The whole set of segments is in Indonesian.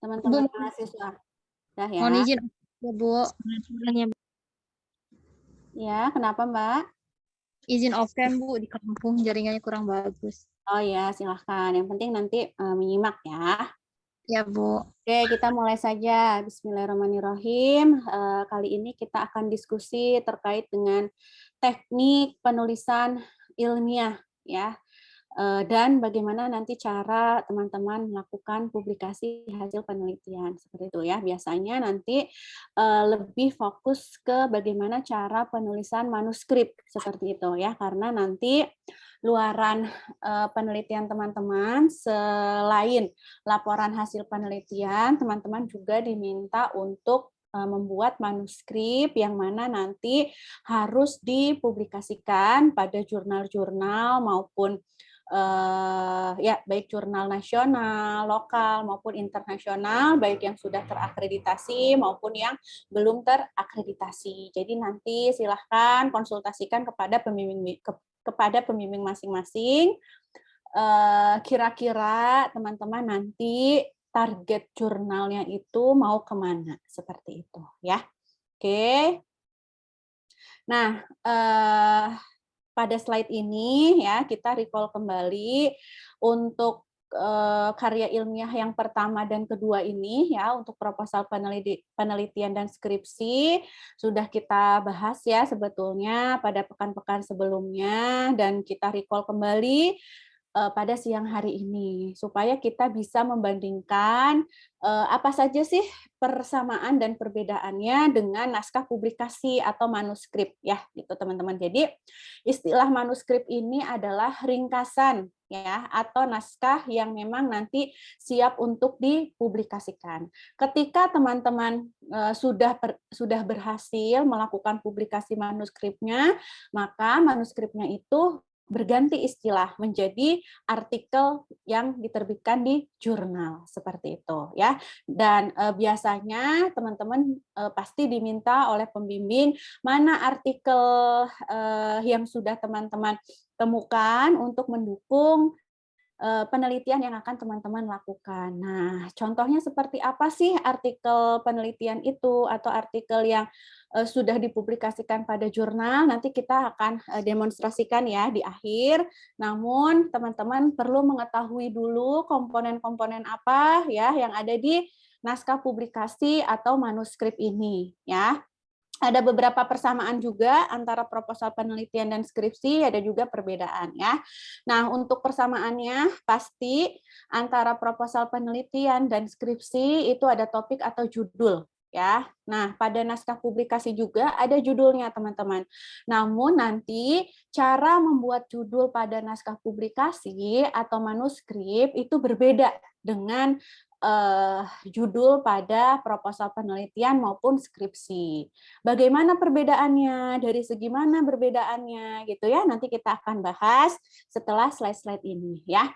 Bu, teman-teman mahasiswa. Dah ya. mohon izin ya, Bu. Suaranya, Bu. Ya, kenapa Mbak? Izin off-cam, Bu, di kampung jaringannya kurang bagus. Oh ya, silahkan. Yang penting nanti menyimak ya. Ya, Bu. Oke, kita mulai saja. Bismillahirrahmanirrahim. Kali ini kita akan diskusi terkait dengan teknik penulisan ilmiah ya. Dan bagaimana nanti cara teman-teman melakukan publikasi hasil penelitian seperti itu ya. Biasanya nanti lebih fokus ke bagaimana cara penulisan manuskrip seperti itu ya, karena nanti luaran penelitian teman-teman selain laporan hasil penelitian, teman-teman juga diminta untuk membuat manuskrip yang mana nanti harus dipublikasikan pada jurnal-jurnal maupun ya baik jurnal nasional, lokal maupun internasional, baik yang sudah terakreditasi maupun yang belum terakreditasi. Jadi nanti silahkan konsultasikan kepada pembimbing masing-masing. Kira-kira teman-teman nanti target jurnalnya itu mau kemana seperti itu ya. Oke. Nah, pada slide ini ya kita recall kembali untuk karya ilmiah yang pertama dan kedua ini ya, untuk proposal penelitian dan skripsi sudah kita bahas ya sebetulnya pada pekan-pekan sebelumnya, dan kita recall kembali pada siang hari ini supaya kita bisa membandingkan apa saja sih persamaan dan perbedaannya dengan naskah publikasi atau manuskrip ya gitu teman-teman. Jadi istilah manuskrip ini adalah ringkasan ya atau naskah yang memang nanti siap untuk dipublikasikan. Ketika teman-teman sudah berhasil melakukan publikasi manuskripnya, maka manuskripnya itu berganti istilah menjadi artikel yang diterbitkan di jurnal seperti itu ya. Dan biasanya teman-teman pasti diminta oleh pembimbing mana artikel yang sudah teman-teman temukan untuk mendukung penelitian yang akan teman-teman lakukan. Nah, contohnya seperti apa sih artikel penelitian itu atau artikel yang sudah dipublikasikan pada jurnal? Nanti kita akan demonstrasikan ya di akhir. Namun, teman-teman perlu mengetahui dulu komponen-komponen apa ya yang ada di naskah publikasi atau manuskrip ini ya. Ada beberapa persamaan juga antara proposal penelitian dan skripsi, ada juga perbedaan ya. Nah, untuk persamaannya pasti antara proposal penelitian dan skripsi itu ada topik atau judul ya. Nah, pada naskah publikasi juga ada judulnya, teman-teman. Namun nanti cara membuat judul pada naskah publikasi atau manuskrip itu berbeda dengan judul pada proposal penelitian maupun skripsi. Bagaimana perbedaannya? Dari segi mana perbedaannya gitu ya? Nanti kita akan bahas setelah slide-slide ini ya.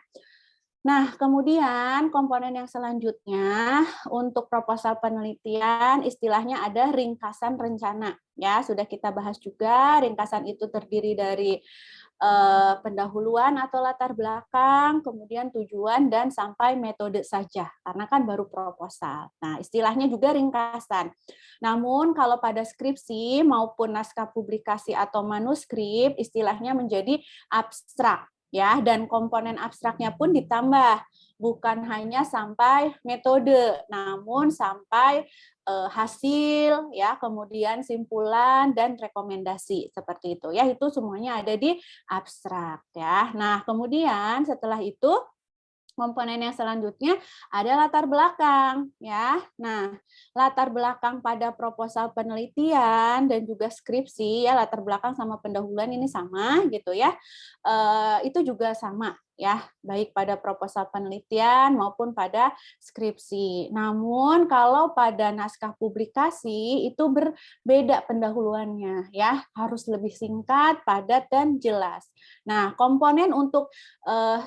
Nah, kemudian komponen yang selanjutnya untuk proposal penelitian istilahnya ada ringkasan rencana ya. Sudah kita bahas juga, ringkasan itu terdiri dari pendahuluan atau latar belakang, kemudian tujuan dan sampai metode saja, karena kan baru proposal. Nah, istilahnya juga ringkasan. Namun kalau pada skripsi maupun naskah publikasi atau manuskrip, istilahnya menjadi abstrak ya, dan komponen abstraknya pun ditambah, bukan hanya sampai metode, namun sampai hasil ya, kemudian simpulan dan rekomendasi seperti itu ya. Itu semuanya ada di abstrak ya. Nah, kemudian setelah itu komponen yang selanjutnya ada latar belakang ya. Nah, latar belakang pada proposal penelitian dan juga skripsi ya, latar belakang sama pendahuluan ini sama gitu ya. Itu juga sama ya, baik pada proposal penelitian maupun pada skripsi. Namun kalau pada naskah publikasi itu berbeda pendahuluannya ya, harus lebih singkat, padat dan jelas. Nah, komponen untuk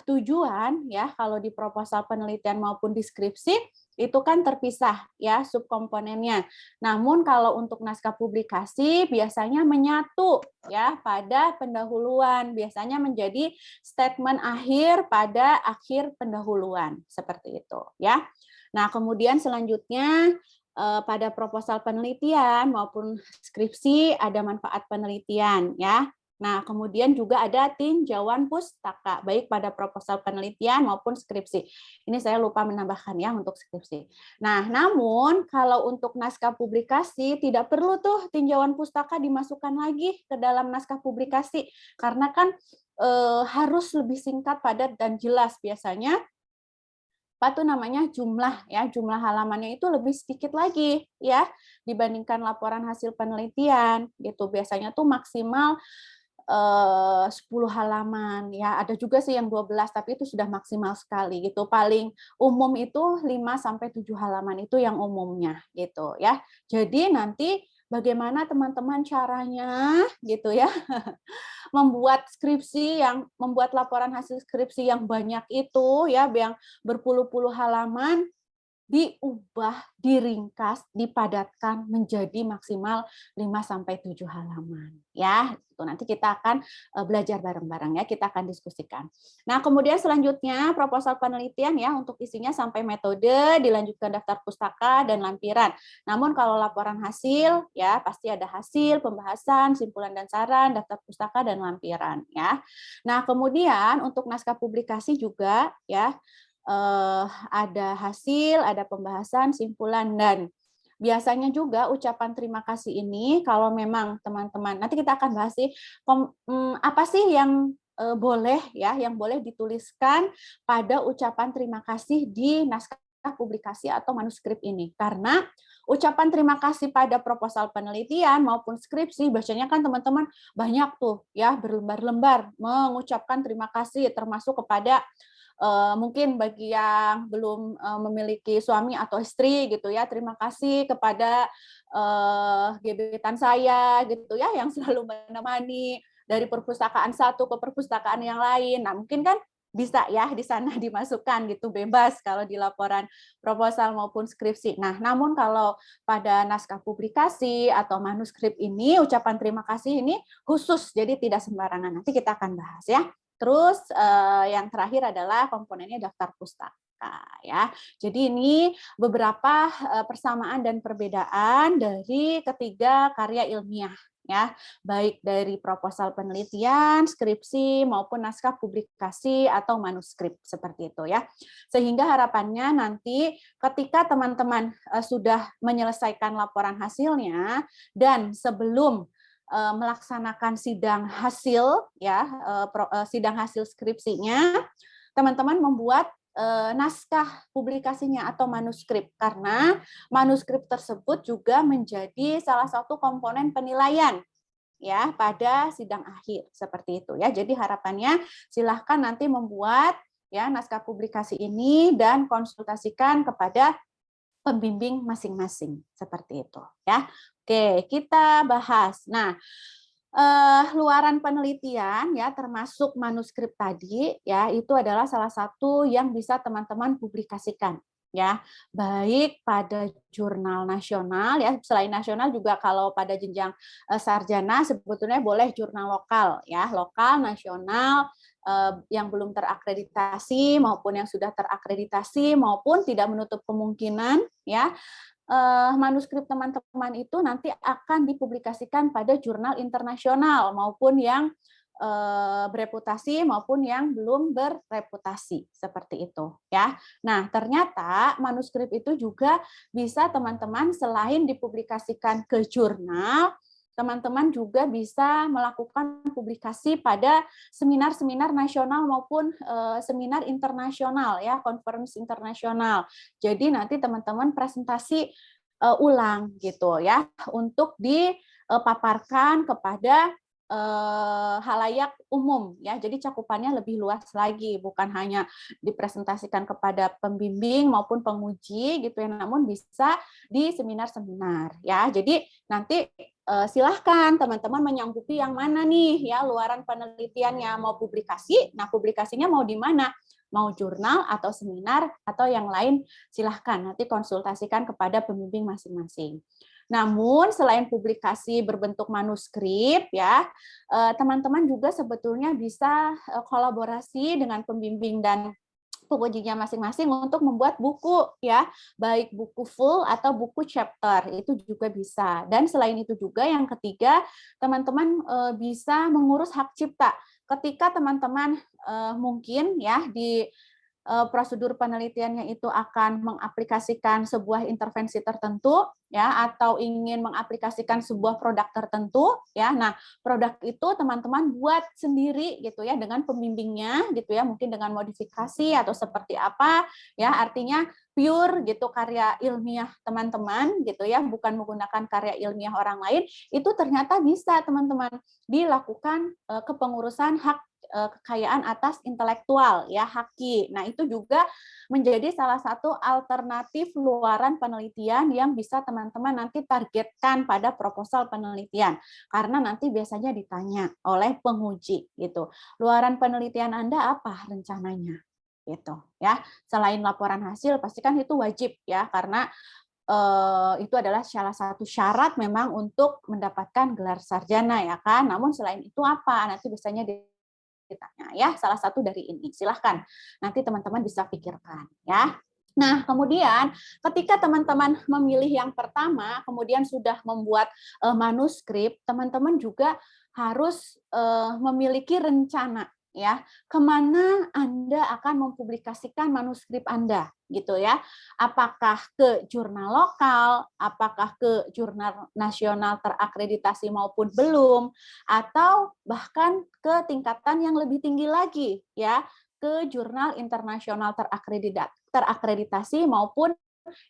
tujuan ya, kalau di proposal penelitian maupun deskripsi itu kan terpisah ya subkomponennya. Namun kalau untuk naskah publikasi biasanya menyatu ya pada pendahuluan, biasanya menjadi statement akhir pada akhir pendahuluan seperti itu ya. Nah, kemudian selanjutnya pada proposal penelitian maupun skripsi ada manfaat penelitian ya. Nah, kemudian juga ada tinjauan pustaka, baik pada proposal penelitian maupun skripsi. Ini saya lupa menambahkan ya untuk skripsi. Nah, namun kalau untuk naskah publikasi tidak perlu tuh tinjauan pustaka dimasukkan lagi ke dalam naskah publikasi, karena kan harus lebih singkat, padat, dan jelas. Biasanya jumlah halamannya itu lebih sedikit lagi ya dibandingkan laporan hasil penelitian gitu. Biasanya tuh maksimal 10 halaman ya, ada juga sih yang 12 tapi itu sudah maksimal sekali gitu. Paling umum itu 5 sampai 7 halaman itu yang umumnya gitu ya. Jadi nanti bagaimana teman-teman caranya gitu ya membuat laporan hasil skripsi yang banyak itu ya, yang berpuluh-puluh halaman diubah, diringkas, dipadatkan menjadi maksimal 5 sampai 7 halaman ya. Itu nanti kita akan belajar bareng-bareng ya, kita akan diskusikan. Nah, kemudian selanjutnya proposal penelitian ya, untuk isinya sampai metode, dilanjutkan daftar pustaka dan lampiran. Namun kalau laporan hasil ya pasti ada hasil, pembahasan, simpulan dan saran, daftar pustaka dan lampiran ya. Nah, kemudian untuk naskah publikasi juga ya, ada hasil, ada pembahasan, simpulan, dan biasanya juga ucapan terima kasih ini kalau memang teman-teman, nanti kita akan bahas sih apa sih yang boleh ya, yang boleh dituliskan pada ucapan terima kasih di naskah publikasi atau manuskrip ini. Karena ucapan terima kasih pada proposal penelitian maupun skripsi, biasanya kan teman-teman banyak tuh ya berlembar-lembar mengucapkan terima kasih, termasuk kepada mungkin bagi yang belum memiliki suami atau istri gitu ya, terima kasih kepada gebetan saya gitu ya yang selalu menemani dari perpustakaan satu ke perpustakaan yang lain. Nah, mungkin kan bisa ya di sana dimasukkan gitu, bebas kalau di laporan proposal maupun skripsi. Nah, namun kalau pada naskah publikasi atau manuskrip ini ucapan terima kasih ini khusus, jadi tidak sembarangan. Nanti kita akan bahas ya. Terus yang terakhir adalah komponennya daftar pustaka ya. Jadi ini beberapa persamaan dan perbedaan dari ketiga karya ilmiah ya, baik dari proposal penelitian, skripsi maupun naskah publikasi atau manuskrip seperti itu ya. Sehingga harapannya nanti ketika teman-teman sudah menyelesaikan laporan hasilnya dan sebelum melaksanakan sidang hasil ya, sidang hasil skripsinya, teman-teman membuat naskah publikasinya atau manuskrip, karena manuskrip tersebut juga menjadi salah satu komponen penilaian ya pada sidang akhir seperti itu ya. Jadi harapannya silahkan nanti membuat ya naskah publikasi ini dan konsultasikan kepada pembimbing masing-masing seperti itu ya. Oke, kita bahas. Nah, luaran penelitian ya termasuk manuskrip tadi ya, itu adalah salah satu yang bisa teman-teman publikasikan ya, baik pada jurnal nasional ya, selain nasional juga kalau pada jenjang sarjana sebetulnya boleh jurnal lokal ya, lokal, nasional, yang belum terakreditasi maupun yang sudah terakreditasi, maupun tidak menutup kemungkinan ya manuskrip teman-teman itu nanti akan dipublikasikan pada jurnal internasional maupun yang bereputasi maupun yang belum bereputasi seperti itu ya. Nah, ternyata manuskrip itu juga bisa teman-teman selain dipublikasikan ke jurnal, teman-teman juga bisa melakukan publikasi pada seminar-seminar nasional maupun seminar internasional ya, conference internasional. Jadi nanti teman-teman presentasi ulang gitu ya, untuk dipaparkan kepada halayak umum ya. Jadi cakupannya lebih luas lagi, bukan hanya dipresentasikan kepada pembimbing maupun penguji gitu ya, namun bisa di seminar-seminar ya. Jadi nanti silahkan teman-teman menyanggupi yang mana nih ya luaran penelitiannya, mau publikasi. Nah, publikasinya mau di mana? Mau jurnal atau seminar atau yang lain, silahkan nanti konsultasikan kepada pembimbing masing-masing. Namun selain publikasi berbentuk manuskrip ya, teman-teman juga sebetulnya bisa kolaborasi dengan pembimbing dan pengujinya masing-masing untuk membuat buku ya, baik buku full atau buku chapter, itu juga bisa. Dan selain itu juga yang ketiga, teman-teman bisa mengurus hak cipta. Ketika teman-teman mungkin ya di prosedur penelitiannya itu akan mengaplikasikan sebuah intervensi tertentu ya, atau ingin mengaplikasikan sebuah produk tertentu ya. Nah, produk itu teman-teman buat sendiri gitu ya, dengan pembimbingnya gitu ya, mungkin dengan modifikasi atau seperti apa ya, artinya pure gitu karya ilmiah teman-teman gitu ya, bukan menggunakan karya ilmiah orang lain. Itu ternyata bisa teman-teman dilakukan kepengurusan hak kekayaan atas intelektual ya, HAKI. Nah, itu juga menjadi salah satu alternatif luaran penelitian yang bisa teman-teman nanti targetkan pada proposal penelitian, karena nanti biasanya ditanya oleh penguji gitu. Luaran penelitian Anda apa rencananya? Gitu ya. Selain laporan hasil pastikan itu wajib ya, karena itu adalah salah satu syarat memang untuk mendapatkan gelar sarjana ya kan. Namun selain itu apa? Nanti biasanya ditanya ya, salah satu dari ini. Silahkan, nanti teman-teman bisa pikirkan ya. Nah, kemudian ketika teman-teman memilih yang pertama, kemudian sudah membuat manuskrip, teman-teman juga harus memiliki rencana ya, kemana Anda akan mempublikasikan manuskrip Anda gitu ya. Apakah ke jurnal lokal, apakah ke jurnal nasional terakreditasi maupun belum, atau bahkan ke tingkatan yang lebih tinggi lagi ya, ke jurnal internasional terakreditasi maupun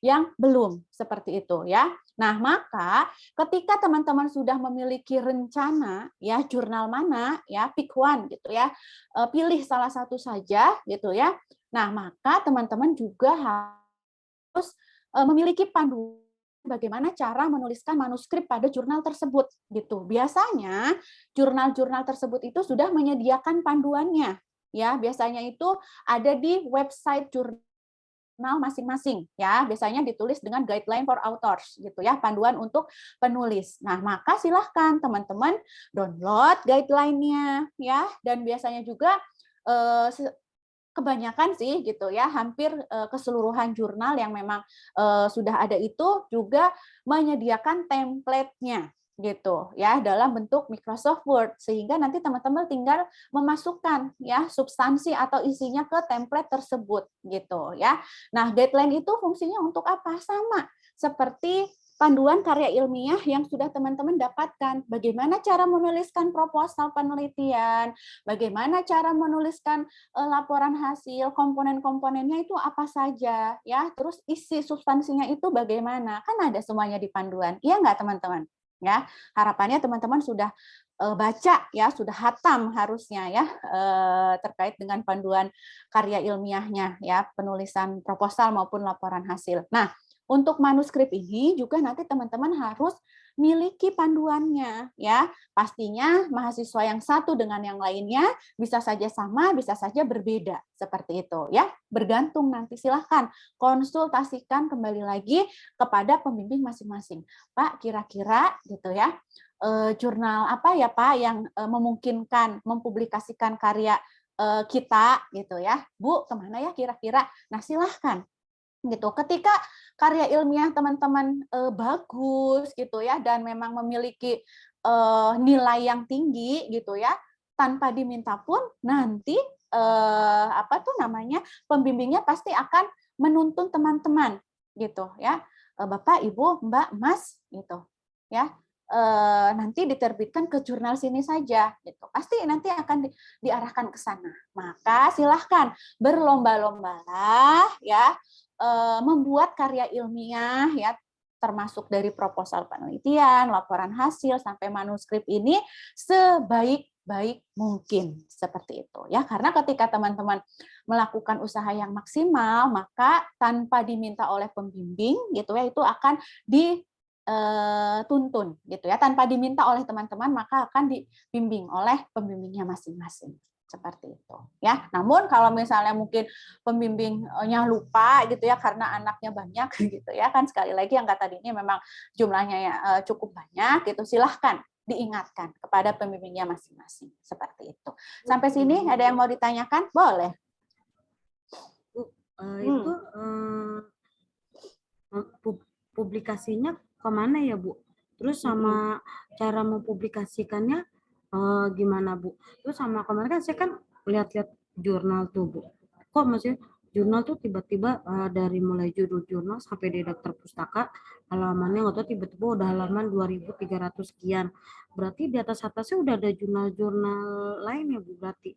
yang belum, seperti itu ya. Nah, maka ketika teman-teman sudah memiliki rencana ya, jurnal mana ya, pick one gitu ya, pilih salah satu saja gitu ya. Nah, maka teman-teman juga harus memiliki panduan bagaimana cara menuliskan manuskrip pada jurnal tersebut gitu. Biasanya jurnal-jurnal tersebut itu sudah menyediakan panduannya ya. Biasanya itu ada di website jurnal masing-masing ya, biasanya ditulis dengan guideline for authors gitu ya, panduan untuk penulis. Nah, maka silahkan teman-teman download guideline-nya ya, dan biasanya juga kebanyakan sih gitu ya, hampir keseluruhan jurnal yang memang sudah ada itu juga menyediakan template-nya gitu ya, dalam bentuk Microsoft Word, sehingga nanti teman-teman tinggal memasukkan ya substansi atau isinya ke template tersebut gitu ya. Nah, guideline itu fungsinya untuk apa? Sama seperti panduan karya ilmiah yang sudah teman-teman dapatkan. Bagaimana cara menuliskan proposal penelitian, bagaimana cara menuliskan laporan hasil, komponen-komponennya itu apa saja ya, terus isi substansinya itu bagaimana, kan ada semuanya di panduan, iya nggak teman-teman? Ya, harapannya teman-teman sudah baca ya, sudah hatam harusnya ya, terkait dengan panduan karya ilmiahnya ya, penulisan proposal maupun laporan hasil. Nah, untuk manuskrip ini juga nanti teman-teman harus miliki panduannya ya. Pastinya mahasiswa yang satu dengan yang lainnya bisa saja sama, bisa saja berbeda seperti itu ya. Bergantung nanti, silahkan konsultasikan kembali lagi kepada pembimbing masing-masing. Pak, kira-kira gitu ya, jurnal apa ya Pak yang memungkinkan mempublikasikan karya kita gitu ya. Bu, kemana ya kira-kira? Nah, silahkan gitu. Ketika karya ilmiah teman-teman bagus gitu ya, dan memang memiliki nilai yang tinggi gitu ya, tanpa diminta pun nanti apa tuh namanya, pembimbingnya pasti akan menuntun teman-teman gitu ya, Bapak, Ibu, Mbak, Mas gitu ya. Nanti diterbitkan ke jurnal sini saja gitu. Pasti nanti akan diarahkan ke sana. Maka silahkan berlomba-lombalah ya, membuat karya ilmiah ya, termasuk dari proposal penelitian, laporan hasil sampai manuskrip ini sebaik-baik mungkin seperti itu ya. Karena ketika teman-teman melakukan usaha yang maksimal, maka tanpa diminta oleh pembimbing gitu ya, itu akan dituntun gitu ya, tanpa diminta oleh teman-teman maka akan dibimbing oleh pembimbingnya masing-masing. Seperti itu ya. Namun kalau misalnya mungkin pembimbingnya lupa gitu ya karena anaknya banyak gitu ya, kan sekali lagi yang kata ini memang jumlahnya ya cukup banyak gitu, silahkan diingatkan kepada pembimbingnya masing-masing seperti itu. Sampai sini ada yang mau ditanyakan? Boleh. Itu publikasinya kemana ya Bu? Terus sama cara mempublikasikannya gimana Bu? Terus sama kemarin kan saya kan lihat-lihat jurnal tuh Bu. Kok maksudnya jurnal tuh tiba-tiba dari mulai judul jurnal sampai di daftar pustaka halamannya nggak tahu tiba-tiba udah halaman 2.300 sekian. Berarti di atasnya udah ada jurnal-jurnal lain ya Bu berarti.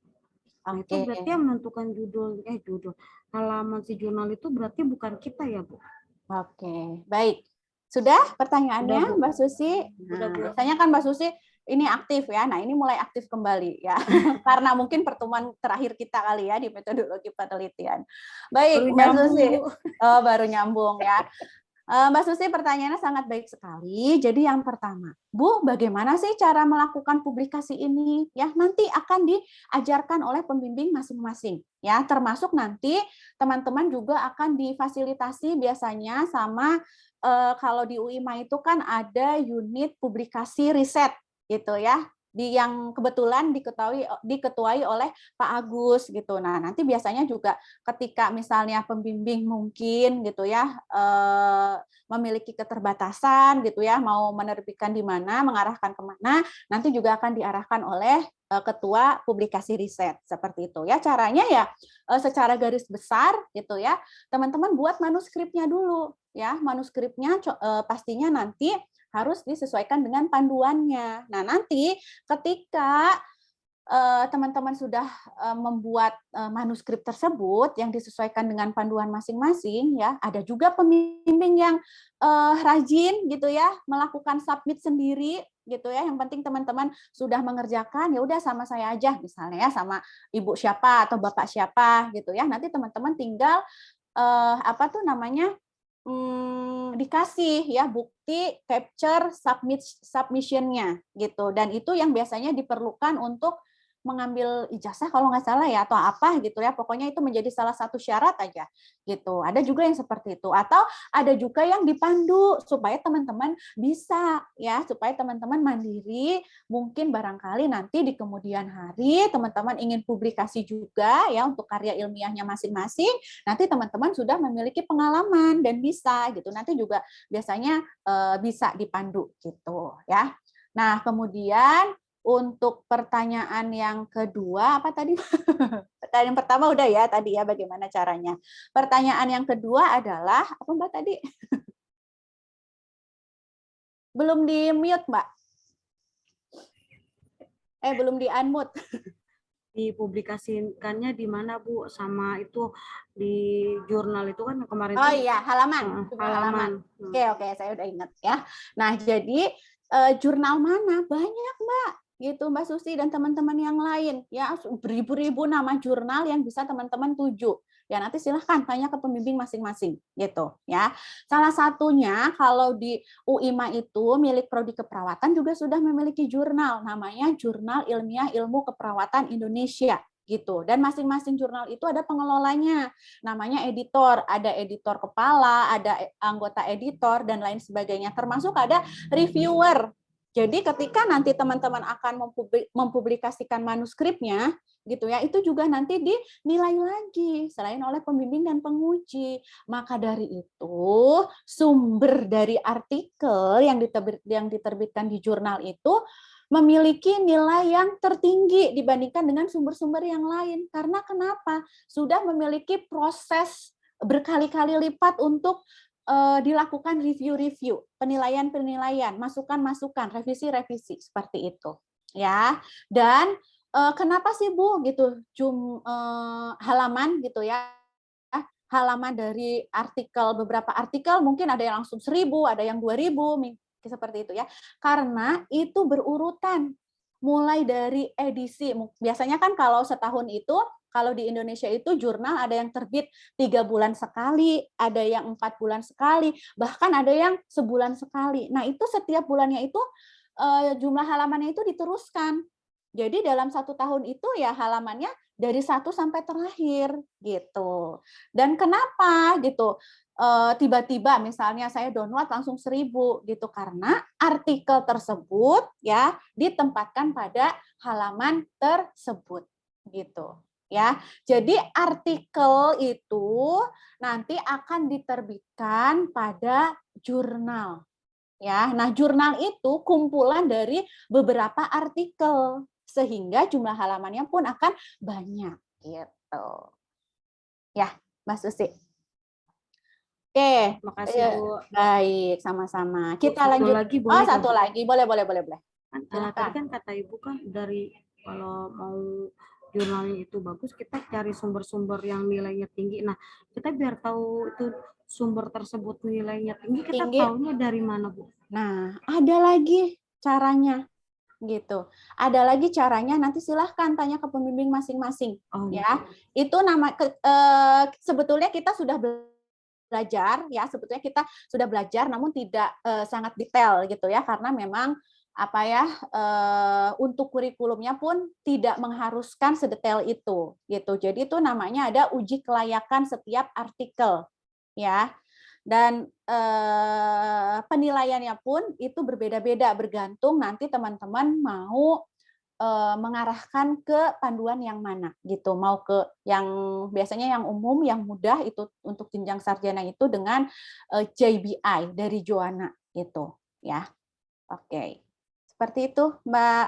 Nah, itu berarti yang menentukan judul halaman si jurnal itu berarti bukan kita ya Bu. Oke, baik. Sudah pertanyaannya, Udah, Bu. Mbak Susi? Udah, Bu. Biasanya kan Mbak Susi ini aktif ya. Nah, ini mulai aktif kembali ya. Karena mungkin pertemuan terakhir kita kali ya di metodologi penelitian. Baik, Baru Mbak nyambung, Susi. Bu. Oh, baru nyambung ya. Mbak Susi, pertanyaannya sangat baik sekali. Jadi yang pertama, Bu, bagaimana sih cara melakukan publikasi ini? Ya, nanti akan diajarkan oleh pembimbing masing-masing. Ya, termasuk nanti teman-teman juga akan difasilitasi biasanya sama kalau di UIMA itu kan ada unit publikasi riset gitu ya. Yang kebetulan diketuai oleh Pak Agus gitu. Nah, nanti biasanya juga ketika misalnya pembimbing mungkin gitu ya memiliki keterbatasan gitu ya, mau menerbitkan di mana, mengarahkan kemana, nanti juga akan diarahkan oleh ketua publikasi riset seperti itu ya. Caranya ya secara garis besar gitu ya, teman-teman buat manuskripnya dulu ya. Manuskripnya pastinya nanti harus disesuaikan dengan panduannya. Nah, nanti ketika teman-teman sudah membuat manuskrip tersebut yang disesuaikan dengan panduan masing-masing ya, ada juga pembimbing yang rajin gitu ya melakukan submit sendiri gitu ya. Yang penting teman-teman sudah mengerjakan, ya udah sama saya aja misalnya ya, sama ibu siapa atau bapak siapa gitu ya. Nanti teman-teman tinggal apa tuh namanya dikasih ya bukti capture submission-nya gitu, dan itu yang biasanya diperlukan untuk mengambil ijazah kalau nggak salah ya, atau apa gitu ya, pokoknya itu menjadi salah satu syarat aja gitu. Ada juga yang seperti itu, atau ada juga yang dipandu supaya teman-teman bisa ya, supaya teman-teman mandiri. Mungkin barangkali nanti di kemudian hari teman-teman ingin publikasi juga ya untuk karya ilmiahnya masing-masing, nanti teman-teman sudah memiliki pengalaman dan bisa gitu, nanti juga biasanya bisa dipandu gitu ya. Nah, kemudian untuk pertanyaan yang kedua, apa tadi? Pertanyaan pertama udah ya tadi ya, bagaimana caranya. Pertanyaan yang kedua adalah, apa Mbak tadi? Belum di-mute, Mbak. Belum di-unmute. Dipublikasikannya di mana Bu? Sama itu di jurnal itu kan kemarin. Oh iya, halaman. Halaman. Oke, saya udah ingat ya. Nah, jadi jurnal mana? Banyak, Mbak. Gitu Mbak Susi dan teman-teman yang lain ya, beribu-ribu nama jurnal yang bisa teman-teman tuju ya. Nanti silahkan tanya ke pembimbing masing-masing gitu ya. Salah satunya kalau di UIMA itu milik prodi keperawatan juga sudah memiliki jurnal, namanya Jurnal Ilmiah Ilmu Keperawatan Indonesia gitu, dan masing-masing jurnal itu ada pengelolanya, namanya editor, ada editor kepala, ada anggota editor dan lain sebagainya, termasuk ada reviewer. Jadi ketika nanti teman-teman akan mempublikasikan manuskripnya gitu ya, itu juga nanti dinilai lagi selain oleh pembimbing dan penguji. Maka dari itu sumber dari artikel yang diterbitkan di jurnal itu memiliki nilai yang tertinggi dibandingkan dengan sumber-sumber yang lain. Karena kenapa? Sudah memiliki proses berkali-kali lipat untuk dilakukan review-review, penilaian-penilaian, masukan-masukan, revisi-revisi seperti itu, ya. Dan kenapa sih Bu gitu halaman gitu ya? Halaman dari artikel, beberapa artikel mungkin ada yang langsung 1.000, ada yang 2.000 seperti itu ya. Karena itu berurutan mulai dari edisi. Biasanya kan kalau setahun itu, kalau di Indonesia itu jurnal ada yang terbit 3 bulan sekali, ada yang 4 bulan sekali, bahkan ada yang sebulan sekali. Nah, itu setiap bulannya itu jumlah halamannya itu diteruskan. Jadi dalam 1 tahun itu ya halamannya dari 1 sampai terakhir gitu. Dan kenapa gitu? Tiba-tiba misalnya saya download langsung 1.000 gitu, karena artikel tersebut ya ditempatkan pada halaman tersebut gitu. ya. Jadi artikel itu nanti akan diterbitkan pada jurnal. Ya, nah jurnal itu kumpulan dari beberapa artikel sehingga jumlah halamannya pun akan banyak gitu. Ya, Mbak Susi. Oke, Makasih Bu. baik, sama-sama. Bu, Kita satu lanjut. lagi Oh, boleh nggak, satu Bu? lagi. Boleh, boleh, boleh, boleh. Tadi Silakan. kan kata Ibu kan dari kalau mau jurnalnya itu bagus, kita cari sumber-sumber yang nilainya tinggi. Nah, kita biar tahu itu sumber tersebut nilainya tinggi, kita Tinggi. tahunya dari mana, Bu? Nah, ada lagi caranya gitu. Ada lagi caranya, nanti silahkan tanya ke pembimbing masing-masing. Oh, Ya, itu sebetulnya kita sudah belajar ya, sebetulnya kita sudah belajar namun tidak sangat detail gitu ya, karena memang apa ya, untuk kurikulumnya pun tidak mengharuskan sedetail itu gitu. Jadi itu namanya ada uji kelayakan setiap artikel ya. Dan penilaiannya pun itu berbeda-beda, bergantung nanti teman-teman mau mengarahkan ke panduan yang mana gitu, mau ke yang biasanya yang umum, yang mudah itu untuk jenjang sarjana itu dengan JBI dari Joanna itu ya. Oke, seperti itu Mbak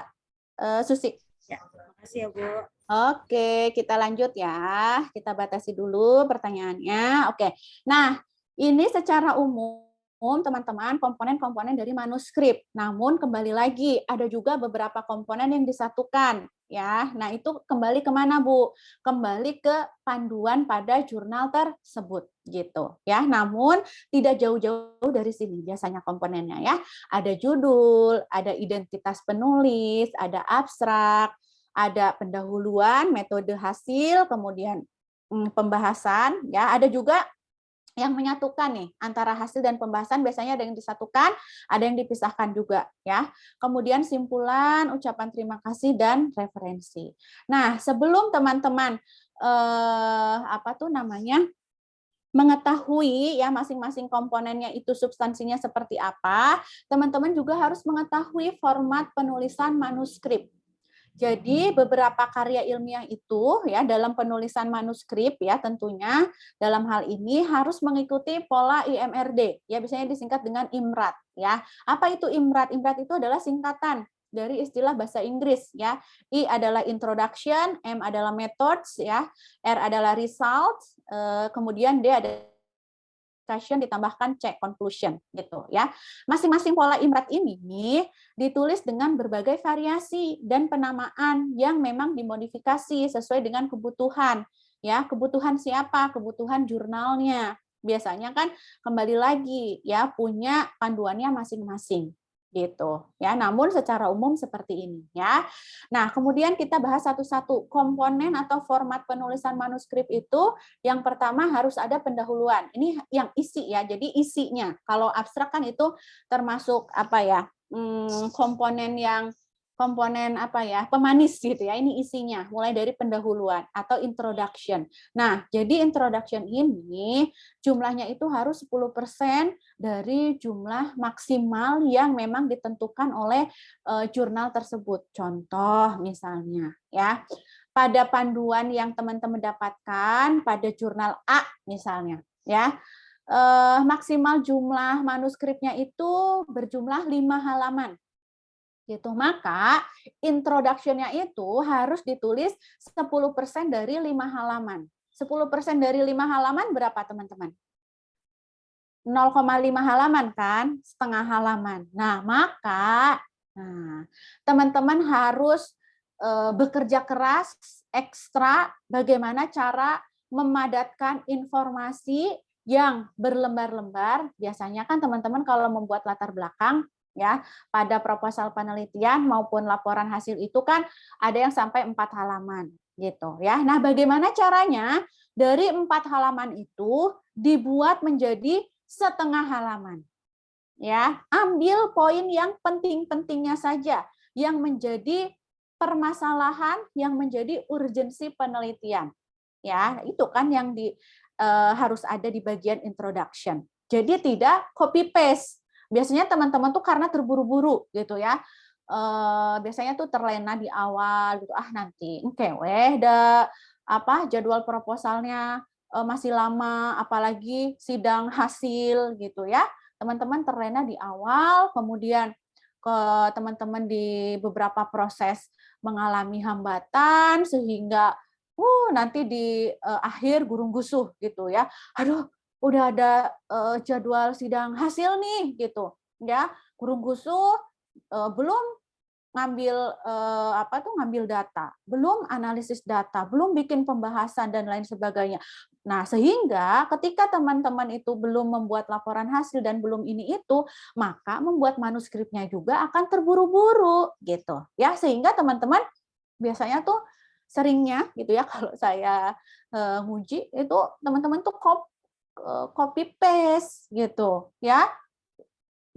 Susi. ya. Makasih ya, Bu. Oke, kita lanjut ya. Kita batasi dulu pertanyaannya. Oke. Nah, ini secara umum teman-teman komponen-komponen dari manuskrip. Namun kembali lagi ada juga beberapa komponen yang disatukan ya. Nah, itu kembali kemana Bu? Kembali ke panduan pada jurnal tersebut gitu ya. Namun tidak jauh-jauh dari sini biasanya komponennya ya. Ada judul, ada identitas penulis, ada abstrak, ada pendahuluan, metode hasil, kemudian pembahasan, ya ada juga yang menyatukan nih antara hasil dan pembahasan, biasanya ada yang disatukan, ada yang dipisahkan juga ya. Kemudian simpulan, ucapan terima kasih dan referensi. Nah, sebelum teman-teman mengetahui ya masing-masing komponennya itu substansinya seperti apa, teman-teman juga harus mengetahui format penulisan manuskrip. Jadi beberapa karya ilmiah itu ya dalam penulisan manuskrip ya tentunya dalam hal ini harus mengikuti pola IMRD ya, biasanya disingkat dengan IMRAD ya. Apa itu IMRAD? IMRAD itu adalah singkatan dari istilah bahasa Inggris ya. I adalah introduction, M adalah methods ya, R adalah results, kemudian D ada ditambahkan C conclusion gitu ya. Masing-masing pola IMRAD ini ditulis dengan berbagai variasi dan penamaan yang memang dimodifikasi sesuai dengan kebutuhan ya. Kebutuhan siapa? Kebutuhan jurnalnya. Biasanya kan kembali lagi ya punya panduannya masing-masing gitu ya. Namun secara umum seperti ini ya. Nah, kemudian kita bahas satu-satu komponen atau format penulisan manuskrip itu. Yang pertama harus ada pendahuluan. Ini yang isi ya. Jadi isinya. Kalau abstrak kan itu termasuk apa ya? Komponen pemanis gitu ya. Ini isinya mulai dari pendahuluan atau introduction. Nah, jadi introduction ini jumlahnya itu harus 10% dari jumlah maksimal yang memang ditentukan oleh jurnal tersebut. Contoh misalnya ya, pada panduan yang teman-teman dapatkan pada jurnal A misalnya ya, maksimal jumlah manuskripnya itu berjumlah 5 halaman. Gitu. Maka introduction-nya itu harus ditulis 10% dari 5 halaman. 10% dari 5 halaman berapa teman-teman? 0,5 halaman kan? Setengah halaman. Nah, maka teman-teman harus bekerja keras, ekstra, bagaimana cara memadatkan informasi yang berlembar-lembar. Biasanya kan teman-teman kalau membuat latar belakang, ya pada proposal penelitian maupun laporan hasil itu kan ada yang sampai 4 halaman gitu ya. Nah, bagaimana caranya dari 4 halaman itu dibuat menjadi setengah halaman? Ya, ambil poin yang penting-pentingnya saja yang menjadi permasalahan, yang menjadi urgensi penelitian. Ya, itu kan yang harus ada di bagian introduction. Jadi tidak copy paste. Biasanya teman-teman tuh karena terburu-buru gitu ya. Biasanya tuh terlena di awal gitu, nanti weh jadwal proposalnya masih lama, apalagi sidang hasil gitu ya. Teman-teman terlena di awal, kemudian ke teman-teman di beberapa proses mengalami hambatan sehingga nanti di akhir gurung gusuh gitu ya. Aduh, udah ada jadwal sidang hasil nih gitu ya. Gurung gusuh belum ngambil ngambil data, belum analisis data, belum bikin pembahasan dan lain sebagainya. Nah, sehingga ketika teman-teman itu belum membuat laporan hasil dan belum ini itu, maka membuat manuskripnya juga akan terburu-buru gitu. Ya, sehingga teman-teman biasanya tuh seringnya gitu ya kalau saya nguji itu teman-teman tuh copy paste gitu ya.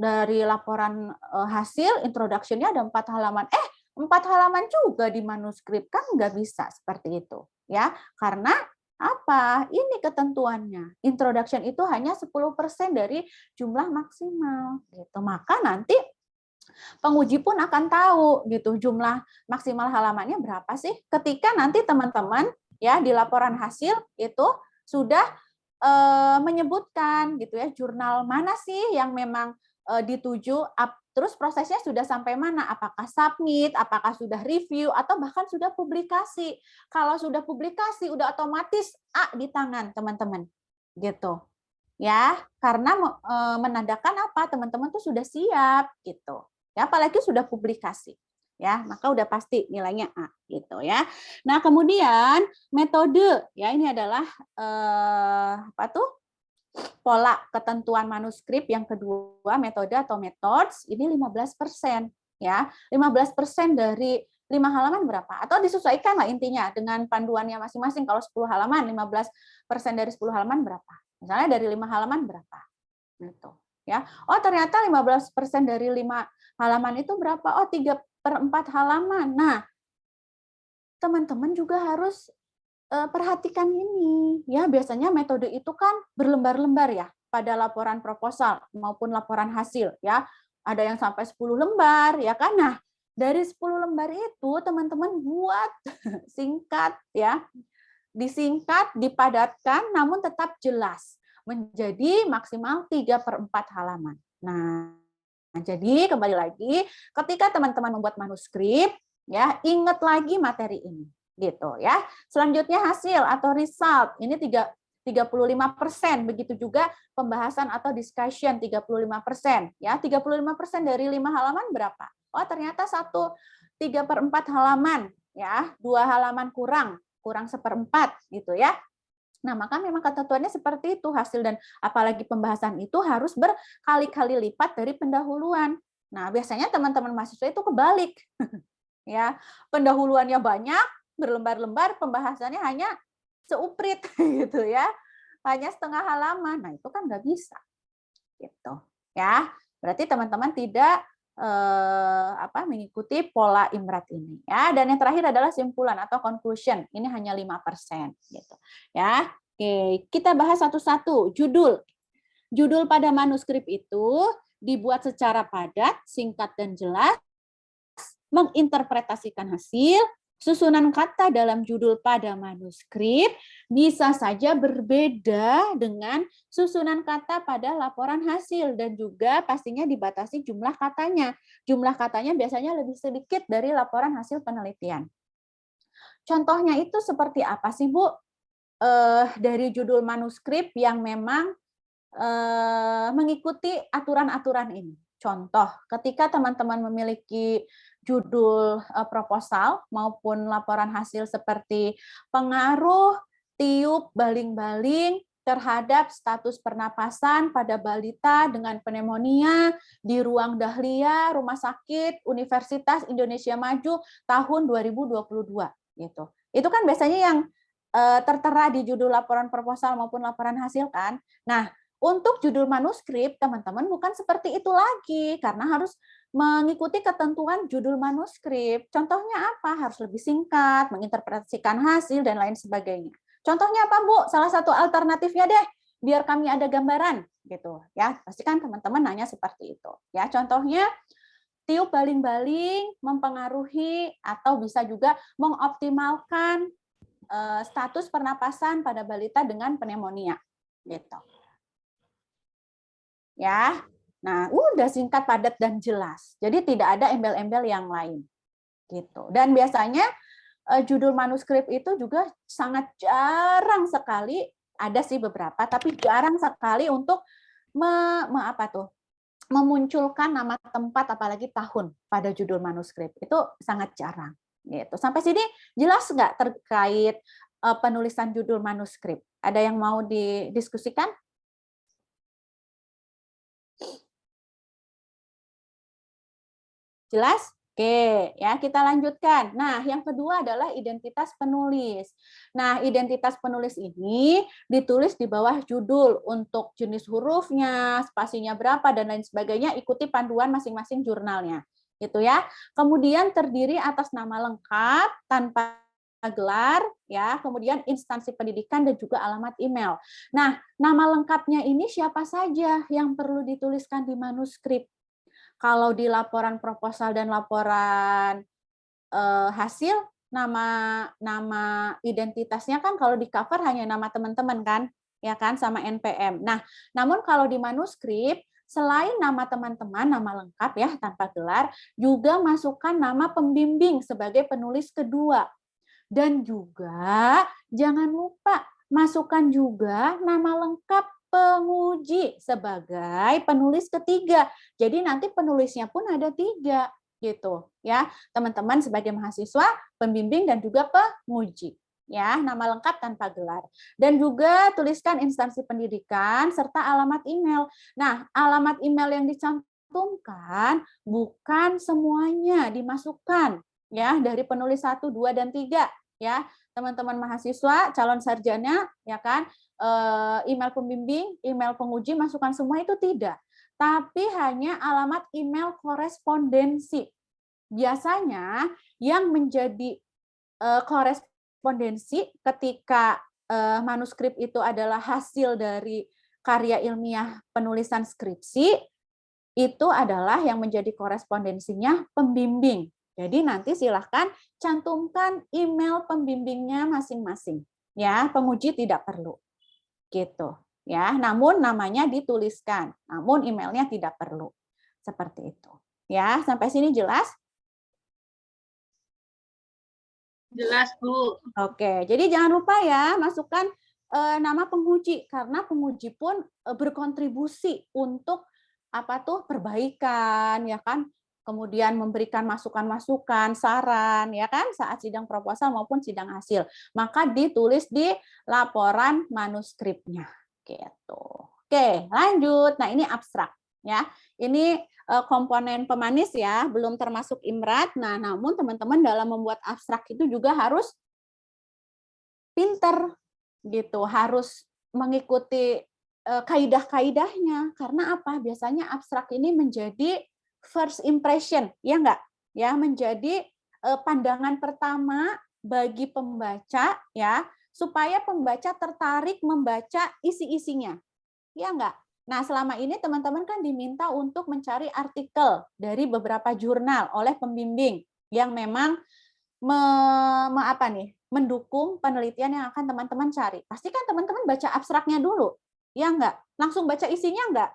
Dari laporan hasil, introduction-nya ada 4 halaman. 4 halaman juga di manuskrip, kan nggak bisa seperti itu. Ya, karena apa? Ini ketentuannya. Introduction itu hanya 10% dari jumlah maksimal. Gitu. Maka nanti penguji pun akan tahu gitu jumlah maksimal halamannya berapa sih. Ketika nanti teman-teman ya di laporan hasil itu sudah menyebutkan gitu ya jurnal mana sih yang memang dituju, terus prosesnya sudah sampai mana, apakah submit, apakah sudah review, atau bahkan sudah publikasi. Kalau sudah publikasi, udah otomatis A di tangan teman-teman, gitu. Ya, karena menandakan apa, teman-teman tuh sudah siap, gitu. Ya, apalagi sudah publikasi. Ya, maka udah pasti nilainya A, gitu ya. Nah, kemudian metode, ya ini adalah pola ketentuan manuskrip yang kedua, metode atau methods, ini 15%. Ya, 15% dari 5 halaman berapa? Atau disesuaikan lah intinya dengan panduannya masing-masing. Kalau 10 halaman, 15% dari 10 halaman berapa? Misalnya dari 5 halaman berapa? Gitu. Ya. Oh, ternyata 15% dari 5 halaman itu berapa? Oh, 3/4 halaman. Nah, teman-teman juga harus perhatikan ini ya, biasanya metode itu kan berlembar-lembar ya pada laporan proposal maupun laporan hasil ya. Ada yang sampai 10 lembar ya kan. Nah, dari 10 lembar itu teman-teman buat singkat ya. Disingkat, dipadatkan namun tetap jelas menjadi maksimal 3/4 halaman. Nah, jadi kembali lagi ketika teman-teman membuat manuskrip ya, ingat lagi materi ini. Gitu ya. Selanjutnya hasil atau result, ini 35%, begitu juga pembahasan atau discussion 35%. Ya, 35% dari 5 halaman berapa? Oh, ternyata 3/4 halaman ya, 2 halaman kurang 1/4 gitu ya. Nah, maka memang ketentuannya seperti itu, hasil dan apalagi pembahasan itu harus berkali-kali lipat dari pendahuluan. Nah, biasanya teman-teman mahasiswa itu kebalik. Ya, pendahuluannya banyak, berlembar-lembar, pembahasannya hanya seuprit gitu ya, hanya setengah halaman. Nah, itu kan nggak bisa gitu ya. Berarti teman-teman tidak mengikuti pola IMRAT ini ya. Dan yang terakhir adalah simpulan atau conclusion, ini hanya 5% gitu ya. Oke, kita bahas satu-satu. Judul pada manuskrip itu dibuat secara padat, singkat dan jelas, menginterpretasikan hasil. Susunan kata dalam judul pada manuskrip bisa saja berbeda dengan susunan kata pada laporan hasil dan juga pastinya dibatasi jumlah katanya. Jumlah katanya biasanya lebih sedikit dari laporan hasil penelitian. Contohnya itu seperti apa sih, Bu? Dari judul manuskrip yang memang mengikuti aturan-aturan ini. Contoh, ketika teman-teman memiliki judul proposal maupun laporan hasil seperti pengaruh tiup baling-baling terhadap status pernapasan pada balita dengan pneumonia di ruang dahlia Rumah Sakit Universitas Indonesia Maju tahun 2022 gitu. Itu kan biasanya yang tertera di judul laporan proposal maupun laporan hasil kan. Nah, untuk judul manuskrip, teman-teman bukan seperti itu lagi, karena harus mengikuti ketentuan judul manuskrip. Contohnya apa? Harus lebih singkat, menginterpretasikan hasil, dan lain sebagainya. Contohnya apa, Bu? Salah satu alternatifnya deh, biar kami ada gambaran. Gitu ya. Pasti kan teman-teman nanya seperti itu. Ya, contohnya, tiup baling-baling mempengaruhi atau bisa juga mengoptimalkan status pernapasan pada balita dengan pneumonia, gitu. Ya, nah udah singkat, padat dan jelas. Jadi tidak ada embel-embel yang lain, gitu. Dan biasanya judul manuskrip itu juga sangat jarang sekali, ada sih beberapa, tapi jarang sekali untuk memunculkan nama tempat apalagi tahun pada judul manuskrip. Itu sangat jarang. Gitu. Sampai sini jelas nggak terkait penulisan judul manuskrip? Ada yang mau didiskusikan? Jelas? Oke, ya kita lanjutkan. Nah, yang kedua adalah identitas penulis. Nah, identitas penulis ini ditulis di bawah judul untuk jenis hurufnya, spasinya berapa dan lain sebagainya, ikuti panduan masing-masing jurnalnya. Gitu ya. Kemudian terdiri atas nama lengkap tanpa gelar, ya, kemudian instansi pendidikan dan juga alamat email. Nah, nama lengkapnya ini siapa saja yang perlu dituliskan di manuskrip? Kalau di laporan proposal dan laporan hasil, nama identitasnya kan kalau di cover hanya nama teman-teman kan, ya kan, sama NPM. Nah, namun kalau di manuskrip selain nama teman-teman, nama lengkap ya tanpa gelar, juga masukkan nama pembimbing sebagai penulis kedua. Dan juga jangan lupa masukkan juga nama lengkap penguji sebagai penulis ketiga. Jadi nanti penulisnya pun ada 3 gitu ya. Teman-teman sebagai mahasiswa, pembimbing dan juga penguji. Ya, nama lengkap tanpa gelar. Dan juga tuliskan instansi pendidikan serta alamat email. Nah, alamat email yang dicantumkan bukan semuanya dimasukkan ya dari penulis 1, 2 dan 3 ya. Teman-teman mahasiswa, calon sarjana ya kan, email pembimbing, email penguji, masukkan semua itu tidak. Tapi hanya alamat email korespondensi. Biasanya yang menjadi korespondensi ketika manuskrip itu adalah hasil dari karya ilmiah penulisan skripsi, itu adalah yang menjadi korespondensinya pembimbing. Jadi nanti silahkan cantumkan email pembimbingnya masing-masing. Ya, penguji tidak perlu. Gitu ya, namun namanya dituliskan, namun emailnya tidak perlu, seperti itu ya. Sampai sini jelas? Jelas, Bu. Oke, jadi jangan lupa ya masukkan nama penguji, karena penguji pun berkontribusi untuk apa tuh perbaikan ya kan, kemudian memberikan masukan-masukan, saran ya kan saat sidang proposal maupun sidang hasil. Maka ditulis di laporan manuskripnya gitu. Oke, lanjut. Nah, ini abstrak ya. Ini komponen pemanis ya, belum termasuk imrat. Nah, namun teman-teman dalam membuat abstrak itu juga harus pinter gitu, harus mengikuti kaidah-kaidahnya. Karena apa? Biasanya abstrak ini menjadi first impression, ya enggak? Ya, menjadi pandangan pertama bagi pembaca ya, supaya pembaca tertarik membaca isi-isinya. Ya enggak? Nah, selama ini teman-teman kan diminta untuk mencari artikel dari beberapa jurnal oleh pembimbing yang memang mendukung penelitian yang akan teman-teman cari. Pasti kan teman-teman baca abstraknya dulu. Ya enggak? Langsung baca isinya enggak?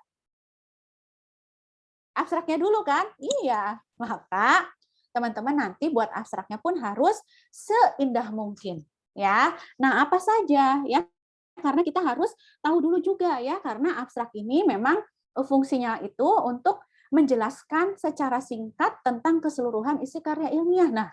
Abstraknya dulu kan? Iya. Maka teman-teman nanti buat abstraknya pun harus seindah mungkin. Ya. Nah, apa saja ya? Karena kita harus tahu dulu juga ya, karena abstrak ini memang fungsinya itu untuk menjelaskan secara singkat tentang keseluruhan isi karya ilmiah. Nah,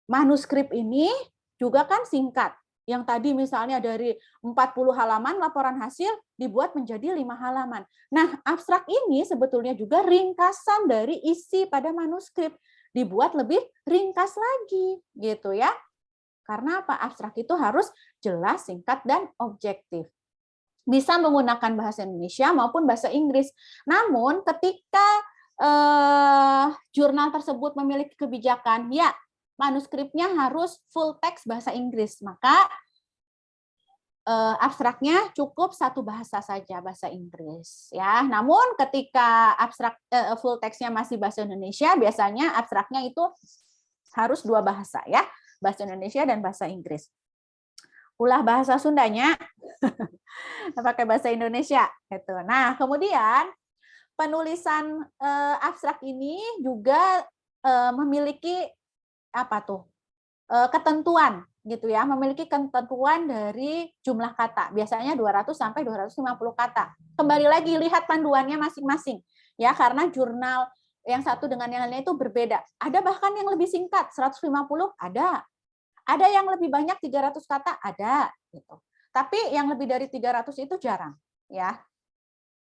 manuskrip ini juga kan singkat. Yang tadi misalnya dari 40 halaman laporan hasil dibuat menjadi 5 halaman. Nah, abstrak ini sebetulnya juga ringkasan dari isi pada manuskrip, dibuat lebih ringkas lagi gitu ya. Karena apa? Abstrak itu harus jelas, singkat, dan objektif. Bisa menggunakan bahasa Indonesia maupun bahasa Inggris. Namun ketika jurnal tersebut memiliki kebijakan, ya manuskripnya harus full text bahasa Inggris, maka abstraknya cukup satu bahasa saja, bahasa Inggris. Ya, namun ketika abstrak full text-nya masih bahasa Indonesia, biasanya abstraknya itu harus 2 bahasa ya, bahasa Indonesia dan bahasa Inggris. ulah bahasa Sundanya pakai bahasa Indonesia gitu. Nah, kemudian penulisan abstrak ini juga memiliki apa tuh? Ketentuan gitu ya, memiliki ketentuan dari jumlah kata. Biasanya 200 sampai 250 kata. Kembali lagi lihat panduannya masing-masing ya, karena jurnal yang satu dengan yang lainnya itu berbeda. Ada bahkan yang lebih singkat, 150 ada. Ada yang lebih banyak 300 kata ada gitu. Tapi yang lebih dari 300 itu jarang ya.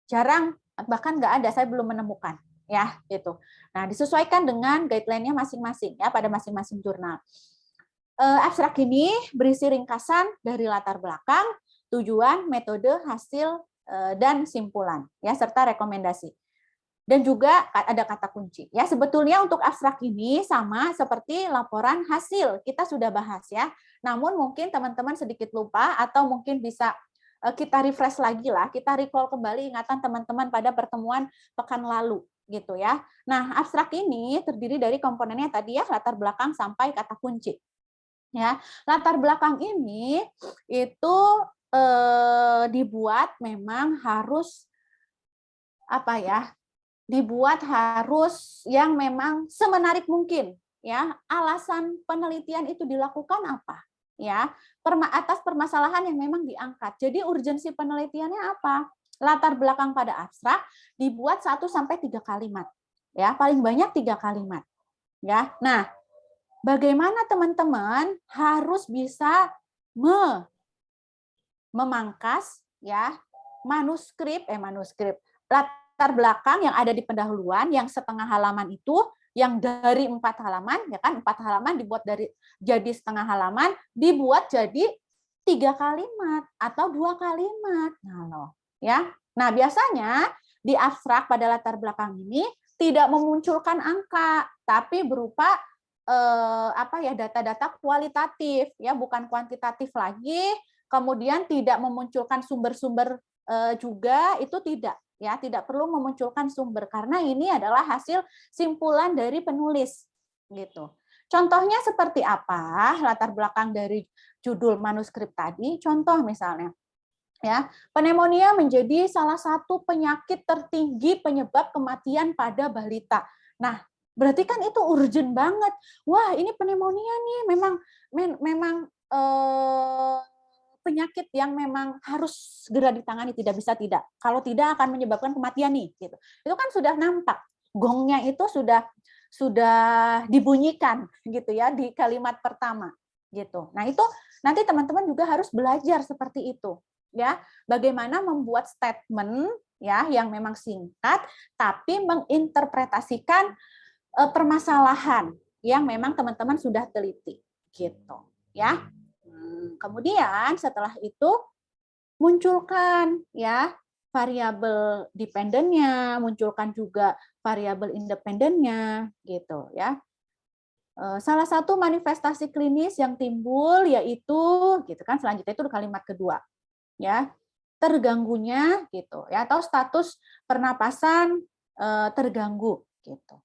Jarang, bahkan nggak ada, saya belum menemukan ya gitu. Nah, disesuaikan dengan guideline-nya masing-masing ya pada masing-masing jurnal. Abstrak ini berisi ringkasan dari latar belakang, tujuan, metode, hasil, dan simpulan ya serta rekomendasi. Dan juga ada kata kunci. Ya, sebetulnya untuk abstrak ini sama seperti laporan hasil. Kita sudah bahas ya. Namun mungkin teman-teman sedikit lupa atau mungkin bisa kita refresh lagi lah, kita recall kembali ingatan teman-teman pada pertemuan pekan lalu gitu ya. Nah, abstrak ini terdiri dari komponennya tadi ya, latar belakang sampai kata kunci. Ya, latar belakang ini itu dibuat memang harus apa ya? Dibuat harus yang memang semenarik mungkin ya. Alasan penelitian itu dilakukan apa ya, atas permasalahan yang memang diangkat. Jadi urgensi penelitiannya apa? Latar belakang pada abstrak dibuat 1 sampai 3 kalimat ya, paling banyak 3 kalimat ya. Nah, bagaimana teman-teman harus bisa memangkas ya manuskrip latar belakang yang ada di pendahuluan yang setengah halaman itu, yang dari 4 halaman ya kan, 4 halaman dibuat jadi setengah halaman dibuat jadi 3 kalimat atau 2 kalimat. Nah, loh ya. Nah, biasanya di abstrak pada latar belakang ini tidak memunculkan angka, tapi berupa data-data kualitatif ya, bukan kuantitatif lagi. Kemudian tidak memunculkan sumber-sumber juga, itu tidak ya, tidak perlu memunculkan sumber karena ini adalah hasil simpulan dari penulis gitu. Contohnya seperti apa latar belakang dari judul manuskrip tadi? Contoh misalnya ya, pneumonia menjadi salah satu penyakit tertinggi penyebab kematian pada balita. Nah, berarti kan itu urgent banget. Wah, ini pneumonia nih memang penyakit yang memang harus segera ditangani, tidak bisa tidak. Kalau tidak akan menyebabkan kematian nih gitu. Itu kan sudah nampak. Gongnya itu sudah dibunyikan gitu ya di kalimat pertama gitu. Nah, itu nanti teman-teman juga harus belajar seperti itu ya. Bagaimana membuat statement ya yang memang singkat tapi menginterpretasikan permasalahan yang memang teman-teman sudah teliti gitu ya. Kemudian setelah itu munculkan ya variabel dependennya, munculkan juga variabel independennya gitu ya. Salah satu manifestasi klinis yang timbul yaitu gitu kan, selanjutnya itu kalimat kedua ya, terganggunya gitu ya, atau status pernapasan terganggu gitu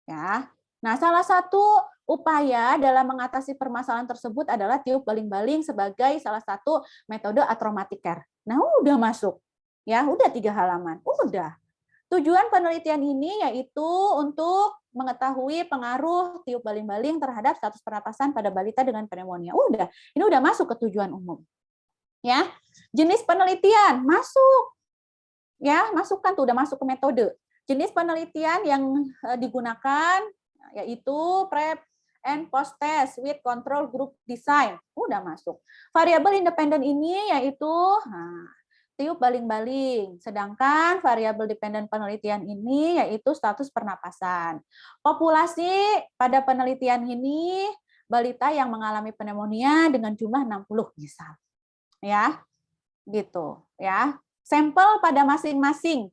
ya. Nah, salah satu upaya dalam mengatasi permasalahan tersebut adalah tiup baling-baling sebagai salah satu metode atraumatic care. Nah, udah masuk. Ya, udah 3 halaman. Udah. Tujuan penelitian ini yaitu untuk mengetahui pengaruh tiup baling-baling terhadap status pernapasan pada balita dengan pneumonia. Udah. Ini udah masuk ke tujuan umum. Ya. Jenis penelitian masuk. Ya, masukkan tuh udah masuk ke metode. Jenis penelitian yang digunakan yaitu prep and post test with control group design. Udah masuk. Variabel independen ini yaitu tiup baling-baling. Sedangkan variabel dependen penelitian ini yaitu status pernapasan. Populasi pada penelitian ini balita yang mengalami pneumonia dengan jumlah 60 misal. Ya. Gitu, ya. Sampel pada masing-masing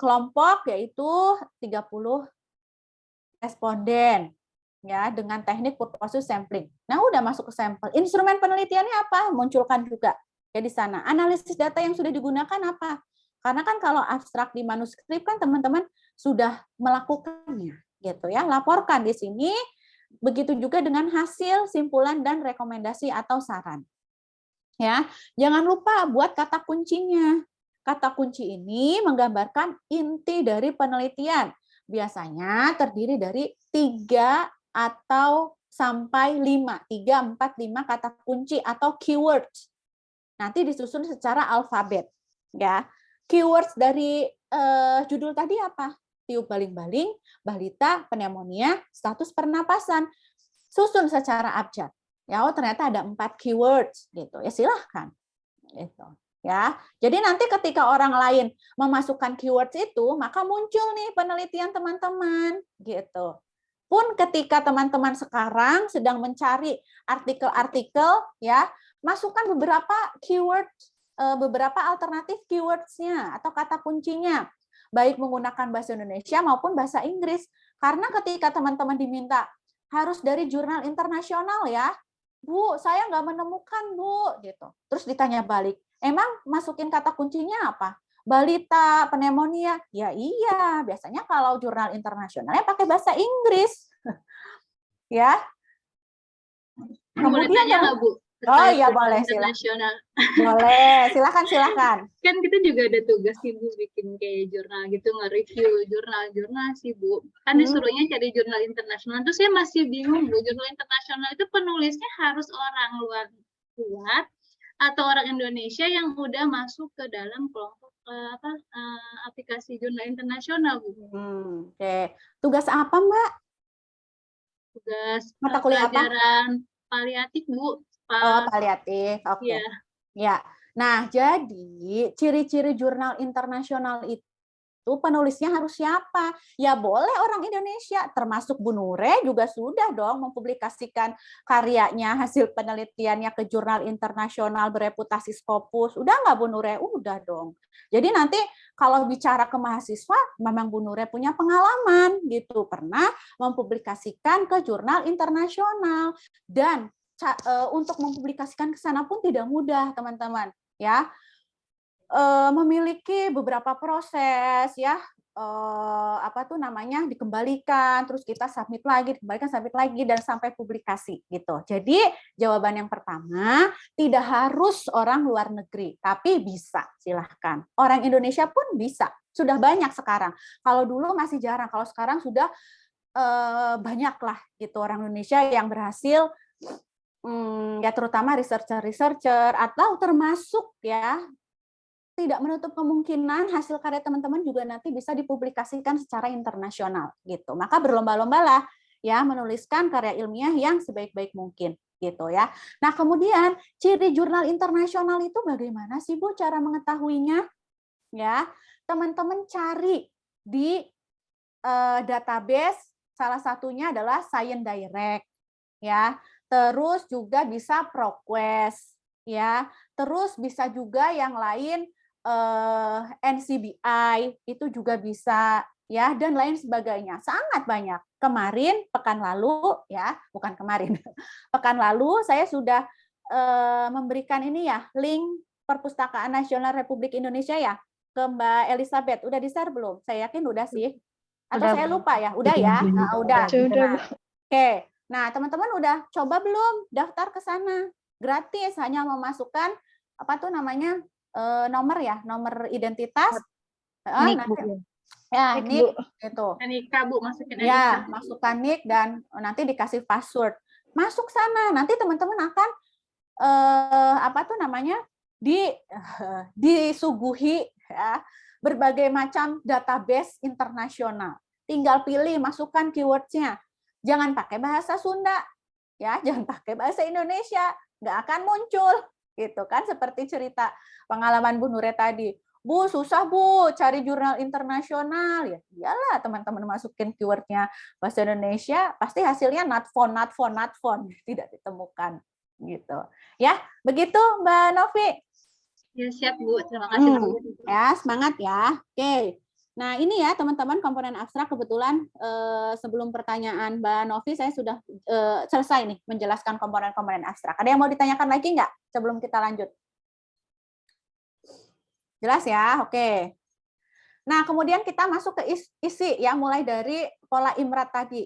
kelompok yaitu 30 responden ya dengan teknik purposive sampling. Nah, udah masuk ke sampel. Instrumen penelitiannya apa? Munculkan juga ya di sana. Analisis data yang sudah digunakan apa? Karena kan kalau abstrak di manuskrip kan teman-teman sudah melakukannya gitu ya. Laporkan di sini begitu juga dengan hasil, simpulan, dan rekomendasi atau saran. Ya, jangan lupa buat kata kuncinya. Kata kunci ini menggambarkan inti dari penelitian. Biasanya terdiri dari 3 atau sampai 5. 3, 4, 5 kata kunci atau keywords. Nanti disusun secara alfabet. Ya, keywords dari judul tadi apa? Tiup baling-baling, balita, pneumonia, status pernapasan. Susun secara abjad. Ya, oh ternyata ada 4 keywords gitu. Ya silahkan. Gitu. Ya. Jadi nanti ketika orang lain memasukkan keywords itu, maka muncul nih penelitian teman-teman gitu. Pun ketika teman-teman sekarang sedang mencari artikel-artikel, ya, masukkan beberapa keyword, beberapa alternatif keywords-nya atau kata kuncinya, baik menggunakan bahasa Indonesia maupun bahasa Inggris. Karena ketika teman-teman diminta harus dari jurnal internasional ya, Bu, saya nggak menemukan, Bu, gitu. Terus ditanya balik, emang masukin kata kuncinya apa? Balita, pneumonia. Ya iya, biasanya kalau jurnal internasionalnya pakai bahasa Inggris. Ya. Boleh Kemudian tanya nggak, Bu? Oh Terkait iya jurnal boleh, internasional. boleh, silakan. Kan kita juga ada tugas sih, Bu, bikin kayak jurnal gitu, nge-review jurnal-jurnal sih, Bu. Kan disuruhnya cari jurnal internasional. Terus saya masih bingung, Bu, jurnal internasional itu penulisnya harus orang luar atau orang Indonesia yang udah masuk ke dalam kelompok aplikasi jurnal internasional, Bu. Oke. Tugas apa, Mbak? Tugas Mata kuliah apa? pelajaran paliatif, Bu. Oh, paliatif. Oke. Ya. Ya. Nah, jadi ciri-ciri jurnal internasional itu penulisnya harus siapa? Ya boleh orang Indonesia, termasuk Bu Nure juga sudah dong mempublikasikan karyanya, hasil penelitiannya ke jurnal internasional bereputasi Scopus. Udah nggak Bu Nure? Udah dong. Jadi nanti kalau bicara ke mahasiswa, memang Bu Nure punya pengalaman gitu, pernah mempublikasikan ke jurnal internasional. Dan untuk mempublikasikan ke sana pun tidak mudah, teman-teman. Ya, memiliki beberapa proses ya, dikembalikan, terus kita submit lagi, dikembalikan, submit lagi, dan sampai publikasi gitu. Jadi jawaban yang pertama, tidak harus orang luar negeri, tapi bisa, silahkan. Orang Indonesia pun bisa, sudah banyak sekarang. Kalau dulu masih jarang, kalau sekarang sudah banyak lah gitu orang Indonesia yang berhasil, ya terutama researcher atau termasuk ya, tidak menutup kemungkinan hasil karya teman-teman juga nanti bisa dipublikasikan secara internasional gitu. Maka berlomba-lombalah ya menuliskan karya ilmiah yang sebaik-baik mungkin gitu ya. Nah, kemudian ciri jurnal internasional itu bagaimana sih Bu cara mengetahuinya? Ya, teman-teman cari di database, salah satunya adalah Science Direct ya. Terus juga bisa ProQuest ya. Terus bisa juga yang lain NCBI itu juga bisa ya, dan lain sebagainya. Sangat banyak. Kemarin pekan lalu ya, bukan kemarin. Pekan lalu saya sudah memberikan ini ya, link Perpustakaan Nasional Republik Indonesia ya ke Mbak Elizabeth. Udah di-share belum? Saya yakin udah sih. Atau saya lupa ya? Udah ya? Nah, udah. Oke. Nah, teman-teman udah coba belum daftar ke sana? Gratis, hanya memasukkan nomor ya, nomor identitas. Nik, Nanti, Bu. ya, NIK itu. NIK, Bu, masukin NIK. Ya, masukkan NIK dan nanti dikasih password. Masuk sana, nanti teman-teman akan disuguhi ya, berbagai macam database internasional. Tinggal pilih, masukkan keywordnya. Jangan pakai bahasa Sunda, ya, jangan pakai bahasa Indonesia, nggak akan muncul, gitu kan? Seperti cerita pengalaman Bu Nure tadi. Bu, susah Bu, cari jurnal internasional. Ya, iyalah teman-teman masukin keywordnya bahasa Indonesia, pasti hasilnya not found, tidak ditemukan, gitu. Ya, begitu Mbak Novi. Ya, siap Bu, terima kasih Bu. Ya, semangat ya. Oke. Nah, ini ya teman-teman komponen abstrak, kebetulan sebelum pertanyaan Mbak Novi saya sudah selesai nih menjelaskan komponen-komponen abstrak. Ada yang mau ditanyakan lagi nggak sebelum kita lanjut? Jelas ya? Oke. Nah, kemudian kita masuk ke isi ya, mulai dari pola Imrat tadi.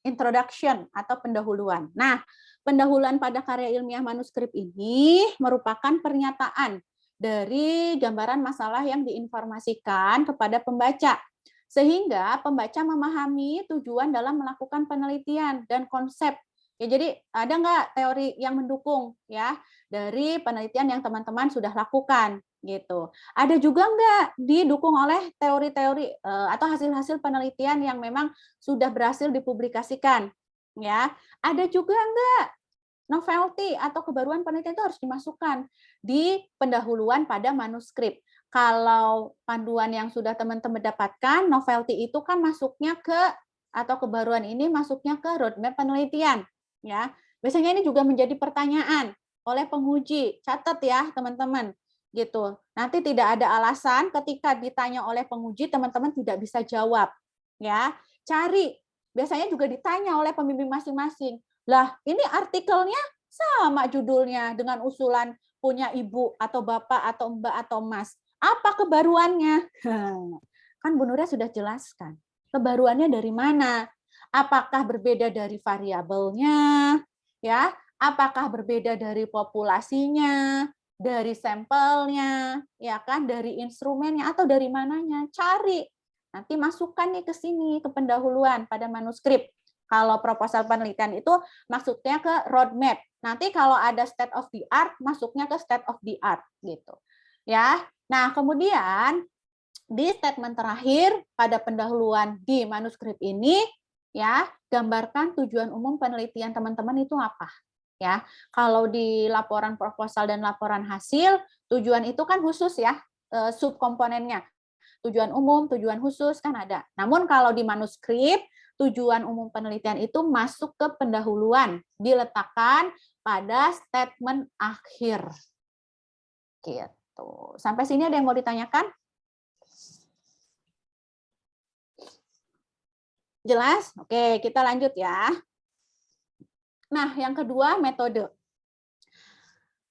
introduction atau pendahuluan. Nah, pendahuluan pada karya ilmiah manuskrip ini merupakan pernyataan dari gambaran masalah yang diinformasikan kepada pembaca, sehingga pembaca memahami tujuan dalam melakukan penelitian dan konsep. Ya, jadi ada nggak teori yang mendukung ya dari penelitian yang teman-teman sudah lakukan gitu. Ada juga nggak didukung oleh teori-teori atau hasil-hasil penelitian yang memang sudah berhasil dipublikasikan ya. Ada juga nggak novelty atau kebaruan penelitian itu harus dimasukkan di pendahuluan pada manuskrip. Kalau panduan yang sudah teman-teman dapatkan, novelty itu kan masuknya ke atau kebaruan ini masuknya ke roadmap penelitian ya. Biasanya ini juga menjadi pertanyaan oleh penguji. Catat ya, teman-teman. Gitu. Nanti tidak ada alasan ketika ditanya oleh penguji teman-teman tidak bisa jawab. Ya. Cari. Biasanya juga ditanya oleh pembimbing masing-masing. Lah, ini artikelnya sama judulnya dengan usulan punya ibu atau bapak atau mbak atau mas. Apa kebaruannya? Kan Bu Nuria sudah jelaskan. Kebaruannya dari mana? Apakah berbeda dari variabelnya? Ya, apakah berbeda dari populasinya, dari sampelnya, ya kan, dari instrumennya atau dari mananya? Cari. Nanti masukkan nih ke sini ke pendahuluan pada manuskrip. Kalau proposal penelitian itu maksudnya ke roadmap. Nanti kalau ada state of the art, masuknya ke state of the art gitu. Ya. Nah, kemudian di statement terakhir pada pendahuluan di manuskrip ini ya, gambarkan tujuan umum penelitian teman-teman itu apa. Ya. Kalau di laporan proposal dan laporan hasil, tujuan itu kan khusus ya, subkomponennya. Tujuan umum, tujuan khusus kan ada. Namun kalau di manuskrip, tujuan umum penelitian itu masuk ke pendahuluan, diletakkan pada statement akhir. Gitu. Sampai sini ada yang mau ditanyakan? Jelas? Oke, kita lanjut ya. Nah, yang kedua, metode.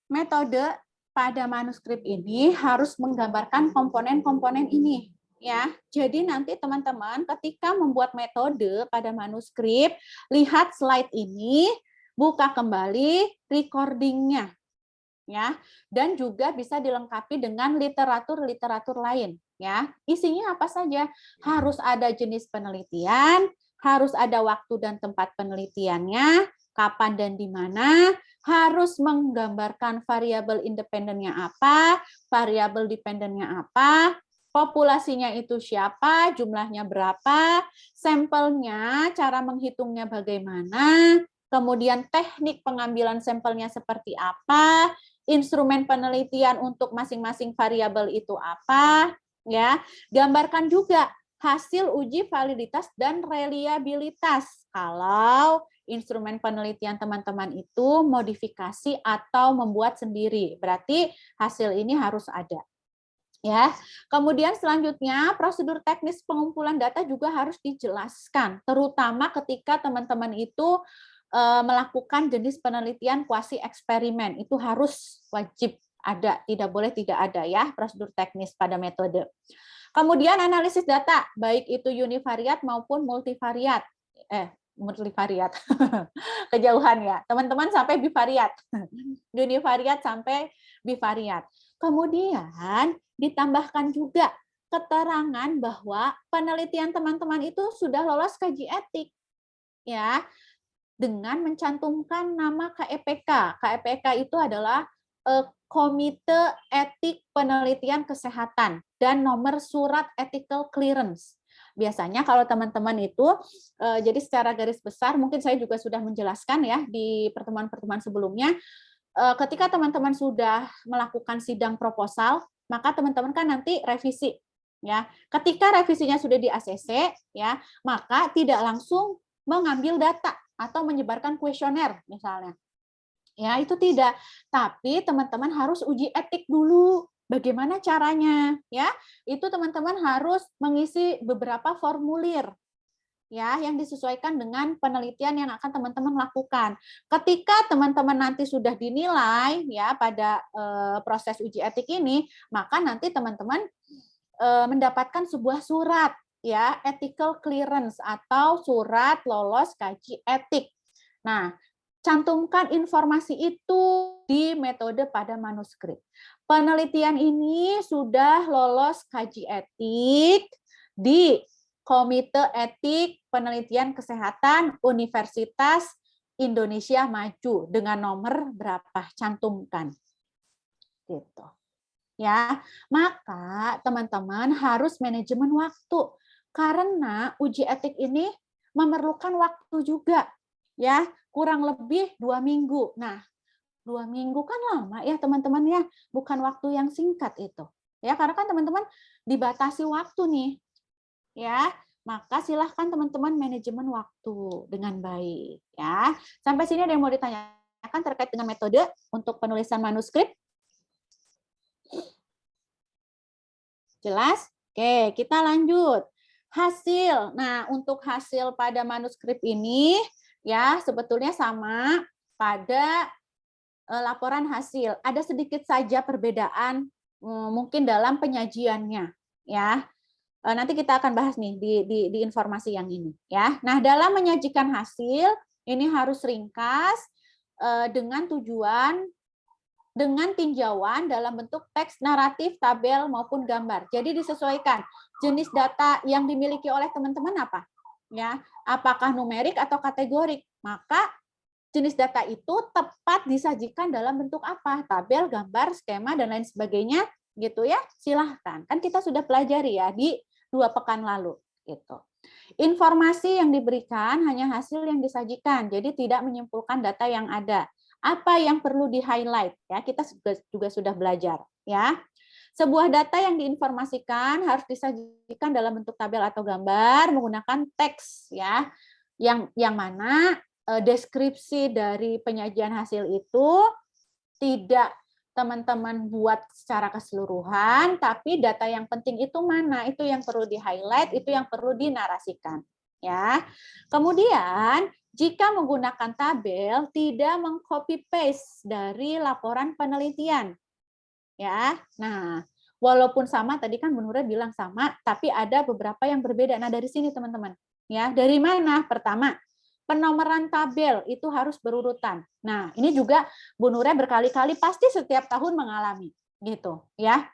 Metode pada manuskrip ini harus menggambarkan komponen-komponen ini. Ya, jadi nanti teman-teman ketika membuat metode pada manuskrip, lihat slide ini, buka kembali recordingnya, ya, dan juga bisa dilengkapi dengan literatur-literatur lain. Ya, isinya apa saja? Harus ada jenis penelitian, harus ada waktu dan tempat penelitiannya, kapan dan di mana, harus menggambarkan variabel independennya apa, variabel dependennya apa, populasinya itu siapa, jumlahnya berapa, sampelnya, cara menghitungnya bagaimana, kemudian teknik pengambilan sampelnya seperti apa, instrumen penelitian untuk masing-masing variabel itu apa, ya. Gambarkan juga hasil uji validitas dan reliabilitas kalau instrumen penelitian teman-teman itu modifikasi atau membuat sendiri. Berarti hasil ini harus ada. Ya. Kemudian selanjutnya prosedur teknis pengumpulan data juga harus dijelaskan, terutama ketika teman-teman itu melakukan jenis penelitian kuasi eksperimen. Itu harus wajib ada, tidak boleh tidak ada ya prosedur teknis pada metode. Kemudian analisis data, baik itu univariat maupun multivariat. Multivariat. Kejauhan ya. Teman-teman sampai bivariat. Univariat sampai bivariat. Kemudian ditambahkan juga keterangan bahwa penelitian teman-teman itu sudah lolos kaji etik. Ya, dengan mencantumkan nama KEPK. KEPK itu adalah Komite Etik Penelitian Kesehatan dan nomor surat ethical clearance. Biasanya kalau teman-teman itu, jadi secara garis besar, mungkin saya juga sudah menjelaskan ya di pertemuan-pertemuan sebelumnya, ketika teman-teman sudah melakukan sidang proposal, maka teman-teman kan nanti revisi. Ya, ketika revisinya sudah di ACC, ya, maka tidak langsung mengambil data atau menyebarkan kuesioner misalnya. Ya, itu tidak. Tapi teman-teman harus uji etik dulu. Bagaimana caranya? Ya, itu teman-teman harus mengisi beberapa formulir ya yang disesuaikan dengan penelitian yang akan teman-teman lakukan. Ketika teman-teman nanti sudah dinilai ya pada proses uji etik ini, maka nanti teman-teman mendapatkan sebuah surat ya ethical clearance atau surat lolos kaji etik. Nah, cantumkan informasi itu di metode pada manuskrip. Penelitian ini sudah lolos kaji etik di Komite Etik Penelitian Kesehatan Universitas Indonesia Maju dengan nomor berapa, cantumkan. Gitu. Ya, maka teman-teman harus manajemen waktu karena uji etik ini memerlukan waktu juga, ya kurang lebih 2 minggu. Nah, 2 minggu kan lama ya teman-teman ya, bukan waktu yang singkat itu. Ya, karena kan teman-teman dibatasi waktu nih, ya. Maka silahkan teman-teman manajemen waktu dengan baik, ya. Sampai sini ada yang mau ditanyakan terkait dengan metode untuk penulisan manuskrip? Jelas? Oke, kita lanjut. Hasil. Nah, untuk hasil pada manuskrip ini ya sebetulnya sama pada laporan hasil. Ada sedikit saja perbedaan mungkin dalam penyajiannya, ya. Nanti kita akan bahas nih di informasi yang ini, ya. Nah, dalam menyajikan hasil ini harus ringkas dengan tujuan dengan tinjauan dalam bentuk teks, naratif, tabel, maupun gambar. Jadi disesuaikan jenis data yang dimiliki oleh teman-teman apa? Ya, apakah numerik atau kategorik? Maka jenis data itu tepat disajikan dalam bentuk apa? Tabel, gambar, skema, dan lain sebagainya, gitu ya. Silahkan. Kan kita sudah pelajari ya di 2 pekan lalu. Gitu. Informasi yang diberikan hanya hasil yang disajikan, jadi tidak menyimpulkan data yang ada. Apa yang perlu di-highlight ya, kita juga sudah belajar ya. Sebuah data yang diinformasikan harus disajikan dalam bentuk tabel atau gambar menggunakan teks ya. Yang mana deskripsi dari penyajian hasil itu tidak teman-teman buat secara keseluruhan, tapi data yang penting itu mana? Itu yang perlu di-highlight, itu yang perlu dinarasikan ya. Kemudian jika menggunakan tabel, tidak meng-copy paste dari laporan penelitian. Ya. Nah, walaupun sama tadi kan Bu Nura bilang sama, tapi ada beberapa yang berbeda. Nah, dari sini teman-teman. Ya, dari mana? Pertama, penomoran tabel itu harus berurutan. Nah, ini juga Bu Nura berkali-kali pasti setiap tahun mengalami gitu, ya.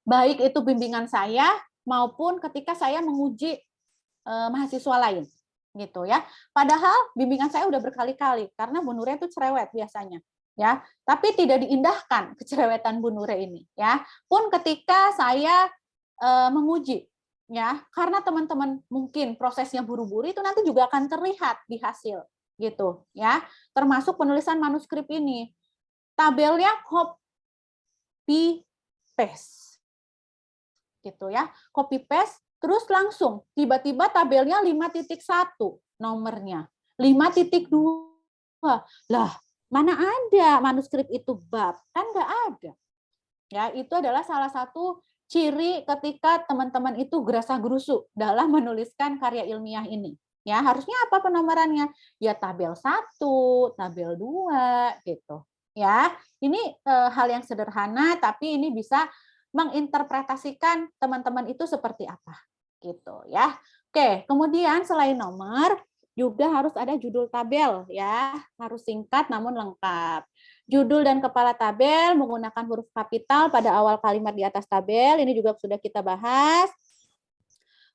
Baik itu bimbingan saya maupun ketika saya menguji mahasiswa lain. Gitu ya. Padahal bimbingan saya udah berkali-kali karena Bu Nure itu cerewet biasanya, ya. Tapi tidak diindahkan kecerewetan Bu Nure ini, ya. Pun ketika saya menguji, ya, karena teman-teman mungkin prosesnya buru-buru itu nanti juga akan terlihat di hasil, gitu, ya. Termasuk penulisan manuskrip ini, tabelnya copy paste, gitu ya, copy paste. Terus langsung tiba-tiba tabelnya 5.1 nomornya, 5.2. Lah, mana ada manuskrip itu bab? Kan nggak ada. Ya, itu adalah salah satu ciri ketika teman-teman itu gerasa-gerusu dalam menuliskan karya ilmiah ini. Ya, harusnya apa penomorannya? Ya tabel 1, tabel 2 gitu. Ya, ini hal yang sederhana tapi ini bisa menginterpretasikan teman-teman itu seperti apa gitu ya. Oke, kemudian selain nomor juga harus ada judul tabel ya, harus singkat namun lengkap. Judul dan kepala tabel menggunakan huruf kapital pada awal kalimat di atas tabel, ini juga sudah kita bahas.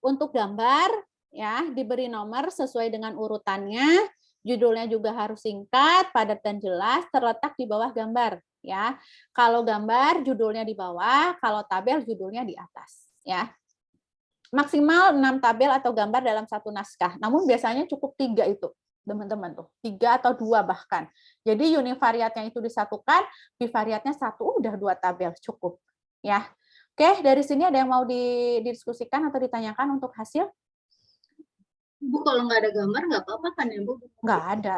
Untuk gambar ya, diberi nomor sesuai dengan urutannya. Judulnya juga harus singkat, padat dan jelas, terletak di bawah gambar ya. Kalau gambar judulnya di bawah, kalau tabel judulnya di atas ya. Maksimal 6 tabel atau gambar dalam satu naskah. Namun biasanya cukup 3 itu, teman-teman tuh. 3 atau 2 bahkan. Jadi univariatnya itu disatukan, bivariatnya 1, udah 2 tabel cukup ya. Oke, dari sini ada yang mau didiskusikan atau ditanyakan untuk hasil? Bu, kalau nggak ada gambar nggak apa-apa kan ya, Bu? Nggak ada.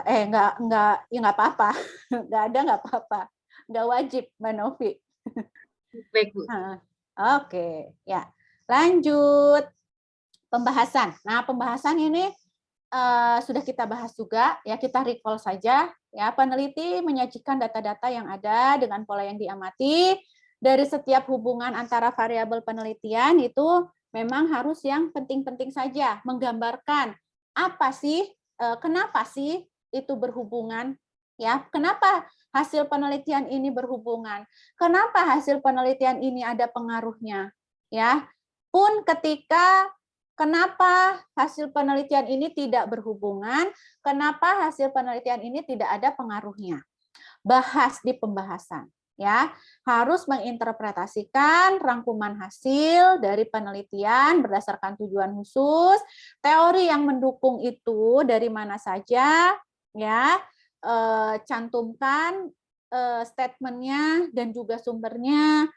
Nggak apa-apa. Nggak ada, nggak apa-apa. Nggak wajib, Mbak Novi. Baik, Bu. Oke, ya. Lanjut. Pembahasan. Nah, pembahasan ini sudah kita bahas juga, ya kita recall saja. Ya, peneliti menyajikan data-data yang ada dengan pola yang diamati. Dari setiap hubungan antara variabel penelitian itu memang harus yang penting-penting saja, menggambarkan apa sih, kenapa sih itu berhubungan, ya? Kenapa hasil penelitian ini berhubungan? Kenapa hasil penelitian ini ada pengaruhnya, ya? Pun ketika kenapa hasil penelitian ini tidak berhubungan, kenapa hasil penelitian ini tidak ada pengaruhnya? Bahas di pembahasan, ya. Harus menginterpretasikan rangkuman hasil dari penelitian berdasarkan tujuan khusus, teori yang mendukung itu dari mana saja, ya. Cantumkan statementnya dan juga sumbernya.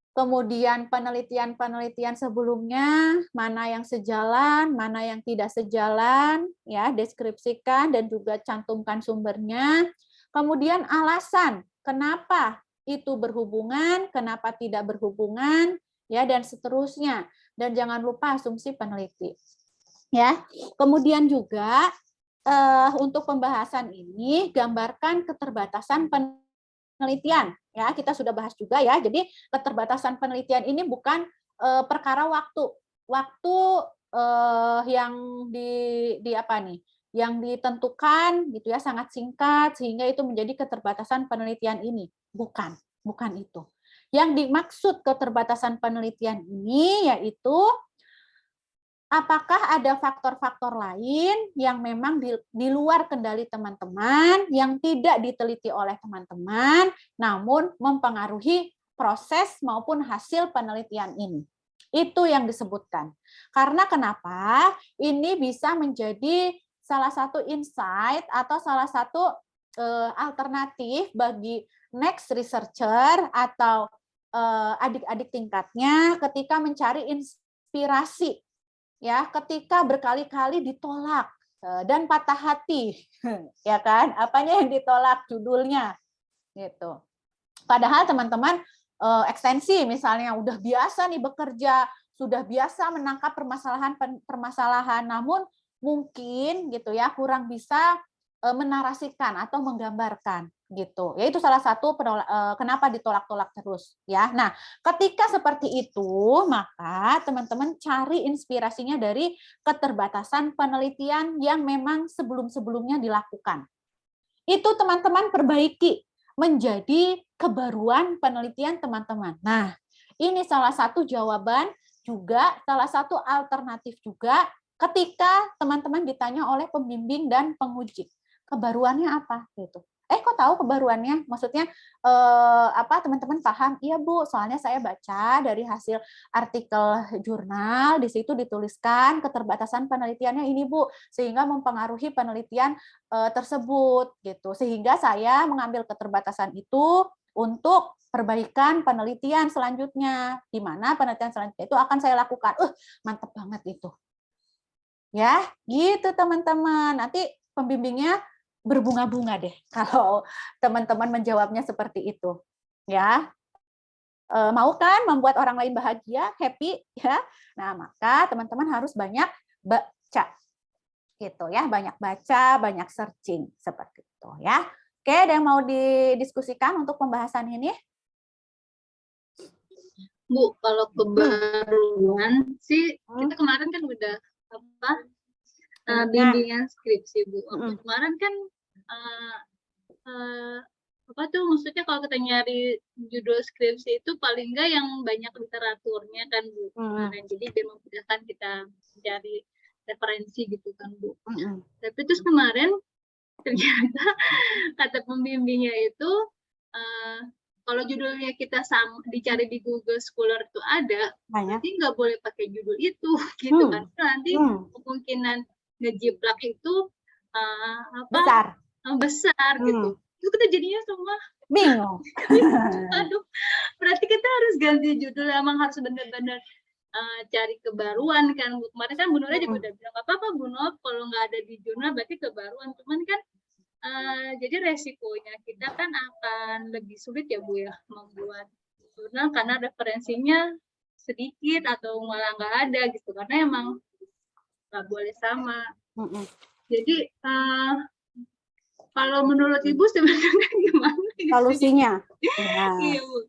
Kemudian penelitian-penelitian sebelumnya, mana yang sejalan, mana yang tidak sejalan, ya, deskripsikan dan juga cantumkan sumbernya. Kemudian alasan kenapa itu berhubungan, kenapa tidak berhubungan, ya, dan seterusnya. Dan jangan lupa asumsi peneliti. Ya. Kemudian juga untuk pembahasan ini gambarkan keterbatasan penelitian. Ya, kita sudah bahas juga ya. Jadi keterbatasan penelitian ini bukan perkara waktu. Waktu yang di apa nih? Yang ditentukan gitu ya, sangat singkat sehingga itu menjadi keterbatasan penelitian ini. Bukan itu. Yang dimaksud keterbatasan penelitian ini yaitu apakah ada faktor-faktor lain yang memang di luar kendali teman-teman, yang tidak diteliti oleh teman-teman, namun mempengaruhi proses maupun hasil penelitian ini. Itu yang disebutkan. Karena kenapa? Ini bisa menjadi salah satu insight atau salah satu alternatif bagi next researcher atau adik-adik tingkatnya ketika mencari inspirasi. Ya, ketika berkali-kali ditolak dan patah hati, ya kan? Apanya yang ditolak? Judulnya, gitu. Padahal teman-teman ekstensi misalnya udah biasa nih bekerja, sudah biasa menangkap permasalahan, namun mungkin gitu ya kurang bisa menarasikan atau menggambarkan gitu. Ya itu salah satu kenapa ditolak-tolak terus ya. Nah, ketika seperti itu, maka teman-teman cari inspirasinya dari keterbatasan penelitian yang memang sebelum-sebelumnya dilakukan. Itu teman-teman perbaiki menjadi kebaruan penelitian teman-teman. Nah, ini salah satu jawaban juga, salah satu alternatif juga ketika teman-teman ditanya oleh pembimbing dan penguji. Kebaruannya apa gitu? Kok tahu kebaruannya? Maksudnya teman-teman paham? Iya Bu, soalnya saya baca dari hasil artikel jurnal di situ dituliskan keterbatasan penelitiannya ini Bu, sehingga mempengaruhi penelitian tersebut gitu. Sehingga saya mengambil keterbatasan itu untuk perbaikan penelitian selanjutnya. Di mana penelitian selanjutnya itu akan saya lakukan. Mantep banget itu. Ya, gitu teman-teman. Nanti pembimbingnya berbunga-bunga deh kalau teman-teman menjawabnya seperti itu. Ya. Mau kan membuat orang lain bahagia, happy, ya. Nah, maka teman-teman harus banyak baca. Gitu ya, banyak baca, banyak searching seperti itu ya. Oke, ada yang mau didiskusikan untuk pembahasan ini? Bu, kalau kebaruan sih kita kemarin kan udah bimbingan skripsi Bu. Kemarin kan maksudnya kalau kita nyari judul skripsi itu paling enggak yang banyak literaturnya kan Bu. Kemarin jadi biar memudahkan kita mencari referensi gitu kan Bu. Tapi terus kemarin ternyata kata pembimbingnya itu kalau judulnya kita dicari di Google Scholar itu ada, nanti nggak boleh pakai judul itu, gitu kan? Nanti kemungkinan ngejiplak itu besar gitu. Itu kita jadinya semua bingung. Aduh, berarti kita harus ganti judul, emang harus benar-benar cari kebaruan kan. Kemarin kan Bu Nora juga udah bilang, apa-apa Bu Nora, kalau nggak ada di jurnal berarti kebaruan. Cuman kan jadi resikonya kita kan akan lebih sulit ya Bu ya membuat jurnal karena referensinya sedikit atau malah nggak ada gitu karena emang nggak boleh sama. Jadi kalau menurut Ibu sebenarnya gimana? Solusinya? Iya Bu.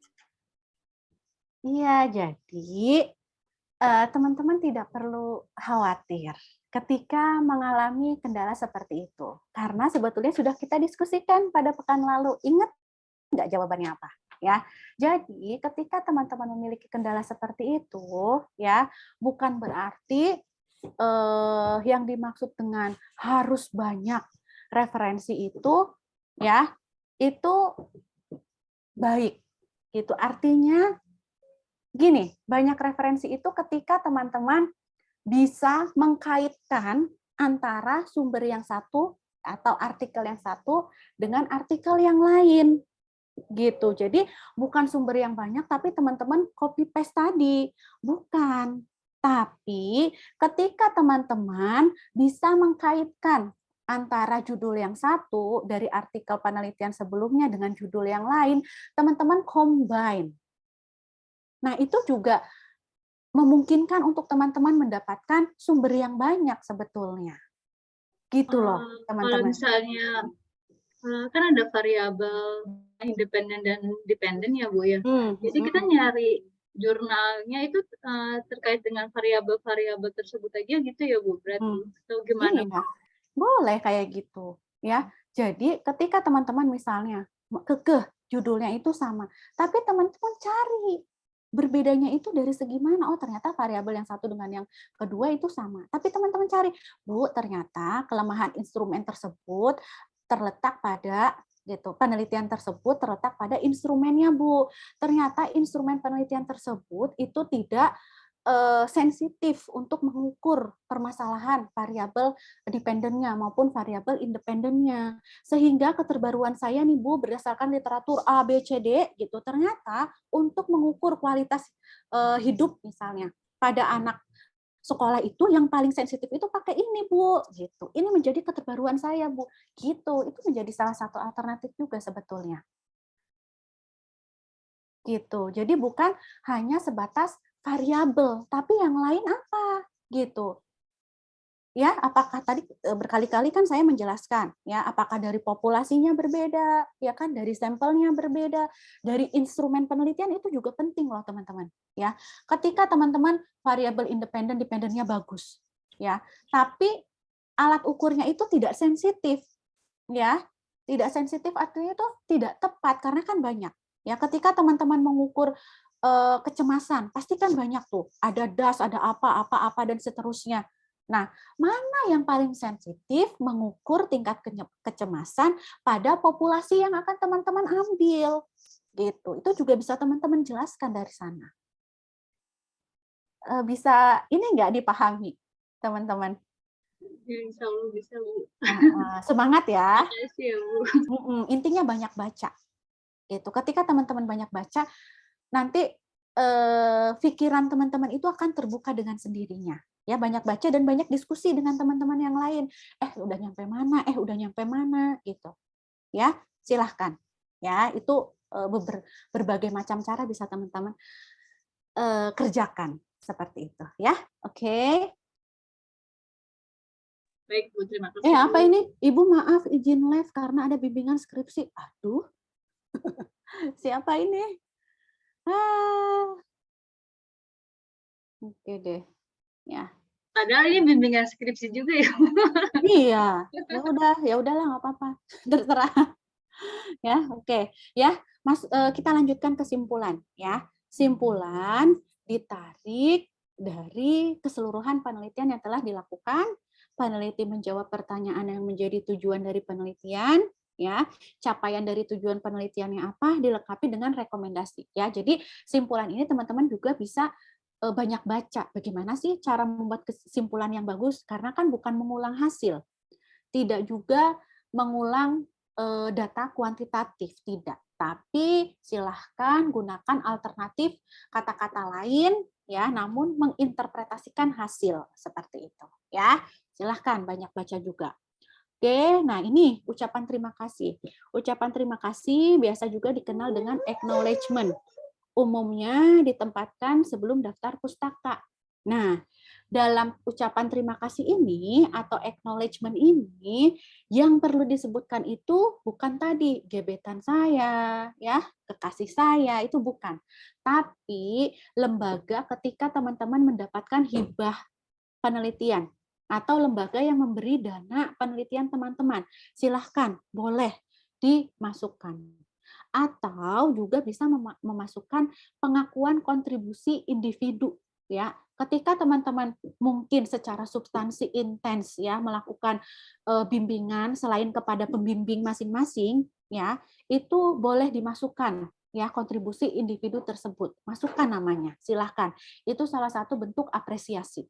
Iya, jadi teman-teman tidak perlu khawatir ketika mengalami kendala seperti itu. Karena sebetulnya sudah kita diskusikan pada pekan lalu. Ingat nggak jawabannya apa? Ya, jadi ketika teman-teman memiliki kendala seperti itu, ya, bukan berarti yang dimaksud dengan harus banyak referensi itu, ya, itu baik. Gitu. Artinya gini, banyak referensi itu ketika teman-teman bisa mengkaitkan antara sumber yang satu atau artikel yang satu dengan artikel yang lain. Gitu. Jadi bukan sumber yang banyak tapi teman-teman copy paste tadi. Bukan. Tapi ketika teman-teman bisa mengkaitkan antara judul yang satu dari artikel penelitian sebelumnya dengan judul yang lain, teman-teman combine. Nah, itu juga memungkinkan untuk teman-teman mendapatkan sumber yang banyak sebetulnya. Gitu loh, Kalau teman-teman. misalnya kan ada variabel independen dan dependen ya Bu ya. Jadi kita nyari jurnalnya itu terkait dengan variabel-variabel tersebut aja gitu ya Bu berarti atau gimana? Iya, boleh kayak gitu ya. Jadi ketika teman-teman misalnya kekeh judulnya itu sama, tapi teman-teman cari berbedanya itu dari segi mana? Oh, ternyata variabel yang satu dengan yang kedua itu sama. Tapi teman-teman cari, Bu, ternyata kelemahan instrumen tersebut terletak pada gitu. Penelitian tersebut terletak pada instrumennya, Bu. Ternyata instrumen penelitian tersebut itu tidak sensitif untuk mengukur permasalahan variabel dependennya maupun variabel independennya. Sehingga keterbaruan saya nih Bu berdasarkan literatur A, B, C, D gitu ternyata untuk mengukur kualitas hidup misalnya pada anak sekolah itu yang paling sensitif itu pakai ini Bu gitu. Ini menjadi keterbaruan saya Bu gitu. Itu menjadi salah satu alternatif juga sebetulnya. Gitu. Jadi bukan hanya sebatas variabel, tapi yang lain apa? Gitu. Ya, apakah tadi berkali-kali kan saya menjelaskan, ya, apakah dari populasinya berbeda, ya kan, dari sampelnya berbeda, dari instrumen penelitian itu juga penting loh teman-teman, ya. Ketika teman-teman variabel independen, dependennya bagus, ya, tapi alat ukurnya itu tidak sensitif, ya, tidak sensitif artinya itu tidak tepat karena kan banyak, ya. Ketika teman-teman mengukur kecemasan, pasti kan banyak tuh, ada DAS, ada apa dan seterusnya. Nah, mana yang paling sensitif mengukur tingkat kecemasan pada populasi yang akan teman-teman ambil? Gitu. Itu juga bisa teman-teman jelaskan dari sana. Bisa ini nggak dipahami, teman-teman? Ya, insya Allah bisa Bu. Semangat ya. Terima kasih ya Bu. Intinya banyak baca. Gitu. Ketika teman-teman banyak baca, nanti pikiran teman-teman itu akan terbuka dengan sendirinya. Ya, banyak baca dan banyak diskusi dengan teman-teman yang lain. Udah nyampe mana gitu. Ya, silahkan. Ya, itu berbagai macam cara bisa teman-teman kerjakan seperti itu, ya. Oke. Baik Bu, terima kasih. Apa ini? Ibu maaf izin live karena ada bimbingan skripsi. Aduh. Siapa ini? Oke deh. Ya. Padahal ini bimbingan skripsi juga ya. Iya, ya udahlah nggak apa-apa, terserah. Ya, oke. Ya, Mas, kita lanjutkan kesimpulan. Ya, simpulan ditarik dari keseluruhan penelitian yang telah dilakukan. Peneliti menjawab pertanyaan yang menjadi tujuan dari penelitian. Ya, capaian dari tujuan penelitiannya apa dilengkapi dengan rekomendasi. Ya, jadi simpulan ini teman-teman juga bisa banyak baca. Bagaimana sih cara membuat kesimpulan yang bagus? Karena kan bukan mengulang hasil, tidak juga mengulang data kuantitatif, tidak. Tapi silahkan gunakan alternatif kata-kata lain, ya, namun menginterpretasikan hasil seperti itu, ya. Silahkan banyak baca juga. Oke, nah ini ucapan terima kasih. Ucapan terima kasih biasa juga dikenal dengan acknowledgement. Umumnya ditempatkan sebelum daftar pustaka. Nah, dalam ucapan terima kasih ini atau acknowledgement ini yang perlu disebutkan itu bukan tadi gebetan saya, ya, kekasih saya, itu bukan. Tapi lembaga ketika teman-teman mendapatkan hibah penelitian atau lembaga yang memberi dana penelitian teman-teman, silahkan boleh dimasukkan. Atau juga bisa memasukkan pengakuan kontribusi individu, ya. Ketika teman-teman mungkin secara substansi intens ya melakukan bimbingan selain kepada pembimbing masing-masing, ya, itu boleh dimasukkan ya kontribusi individu tersebut. Masukkan namanya, silahkan. Itu salah satu bentuk apresiasi.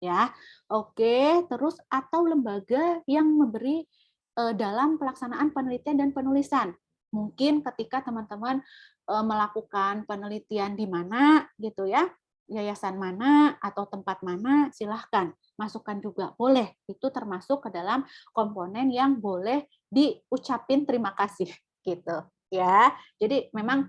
Ya, oke. Terus atau lembaga yang memberi dalam pelaksanaan penelitian dan penulisan. Mungkin ketika teman-teman melakukan penelitian di mana gitu ya, yayasan mana atau tempat mana, silahkan masukkan juga, boleh. Itu termasuk ke dalam komponen yang boleh diucapin terima kasih gitu ya. Jadi memang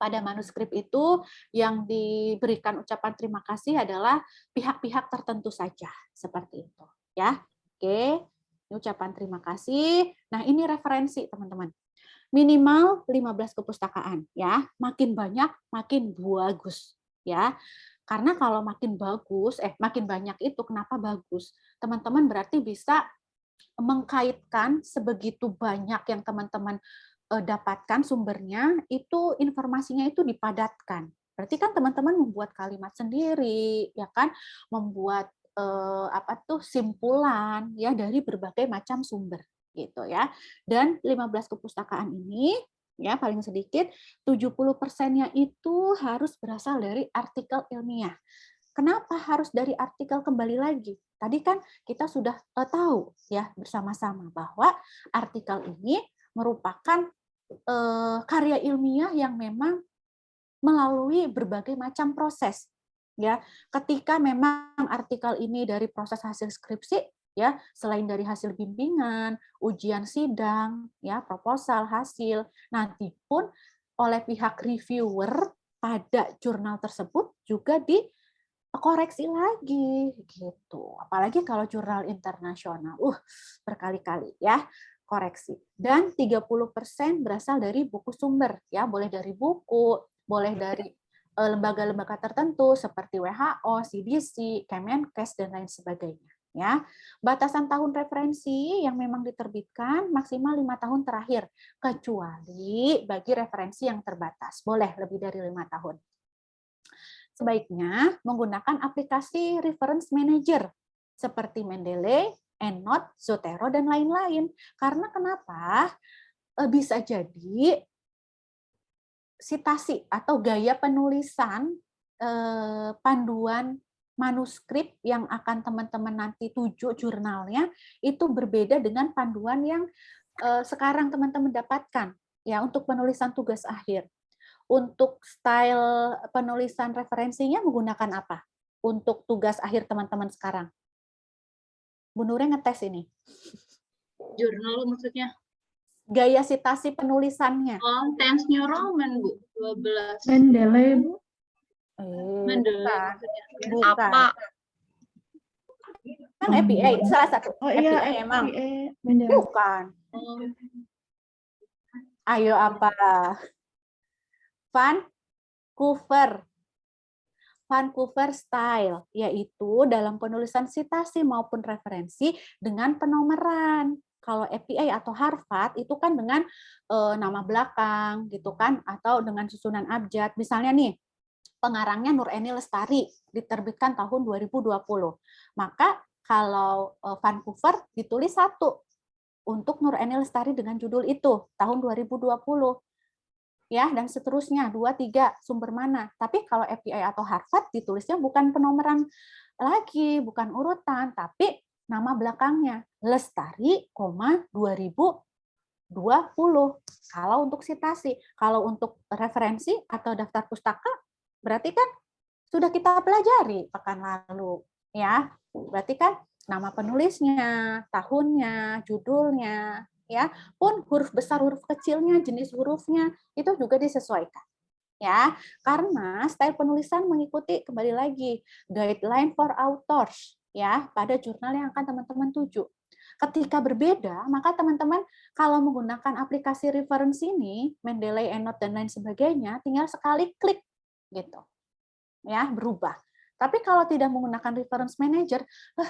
pada manuskrip itu yang diberikan ucapan terima kasih adalah pihak-pihak tertentu saja, seperti itu ya. Oke, ini ucapan terima kasih. Nah, ini referensi teman-teman. Minimal 15 kepustakaan ya. Makin banyak makin bagus ya. Karena kalau makin bagus, makin banyak itu kenapa bagus? Teman-teman berarti bisa mengkaitkan sebegitu banyak yang teman-teman dapatkan sumbernya, itu informasinya itu dipadatkan. Berarti kan teman-teman membuat kalimat sendiri, ya kan, membuat simpulan ya dari berbagai macam sumber gitu ya. Dan 15 kepustakaan ini ya paling sedikit 70%-nya itu harus berasal dari artikel ilmiah. Kenapa harus dari artikel kembali lagi? Tadi kan kita sudah tahu ya bersama-sama bahwa artikel ini merupakan karya ilmiah yang memang melalui berbagai macam proses. Ya, ketika memang artikel ini dari proses hasil skripsi, ya selain dari hasil bimbingan, ujian sidang, ya proposal hasil, nanti pun oleh pihak reviewer pada jurnal tersebut juga dikoreksi lagi gitu. Apalagi kalau jurnal internasional, berkali-kali ya koreksi. Dan 30% berasal dari buku sumber, ya boleh dari buku, boleh dari lembaga-lembaga tertentu seperti WHO, CDC, Kemenkes dan lain sebagainya. Ya, batasan tahun referensi yang memang diterbitkan maksimal 5 tahun terakhir, kecuali bagi referensi yang terbatas, boleh lebih dari 5 tahun. Sebaiknya menggunakan aplikasi reference manager seperti Mendeley, EndNote, Zotero, dan lain-lain. Karena kenapa? Bisa jadi sitasi atau gaya penulisan panduan manuskrip yang akan teman-teman nanti tuju jurnalnya itu berbeda dengan panduan yang sekarang teman-teman dapatkan ya untuk penulisan tugas akhir. Untuk style penulisan referensinya menggunakan apa? Untuk tugas akhir teman-teman sekarang. Bu Nure ngetes ini. Jurnal maksudnya? Gaya sitasi penulisannya. Oh, Times New Roman, Bu. 12. Mendeley, Bu. Mendeley Bukan. maksudnya. Bukan. Apa? Kan APA, salah satu. Oh iya, APA emang. Mendeley. Bukan. Oh. Ayo apa? Vancouver style, yaitu dalam penulisan sitasi maupun referensi dengan penomoran. Kalau APA atau Harvard itu kan dengan nama belakang gitu kan, atau dengan susunan abjad. Misalnya nih, pengarangnya Nur Eni Lestari, diterbitkan tahun 2020. Maka kalau Vancouver ditulis 1 untuk Nur Eni Lestari dengan judul itu tahun 2020. Ya, dan seterusnya 2, 3 sumber mana. Tapi kalau APA atau Harvard ditulisnya bukan penomoran lagi, bukan urutan, tapi nama belakangnya Lestari, 2020. Kalau untuk sitasi, kalau untuk referensi atau daftar pustaka berarti kan sudah kita pelajari pekan lalu, ya. Berarti kan nama penulisnya, tahunnya, judulnya, ya, pun huruf besar, huruf kecilnya, jenis hurufnya itu juga disesuaikan. ya, karena style penulisan mengikuti kembali lagi guideline for authors ya pada jurnal yang akan teman-teman tuju. Ketika berbeda, maka teman-teman kalau menggunakan aplikasi reference ini, Mendeley, EndNote dan lain sebagainya, tinggal sekali klik gitu. Ya, berubah. Tapi kalau tidak menggunakan reference manager,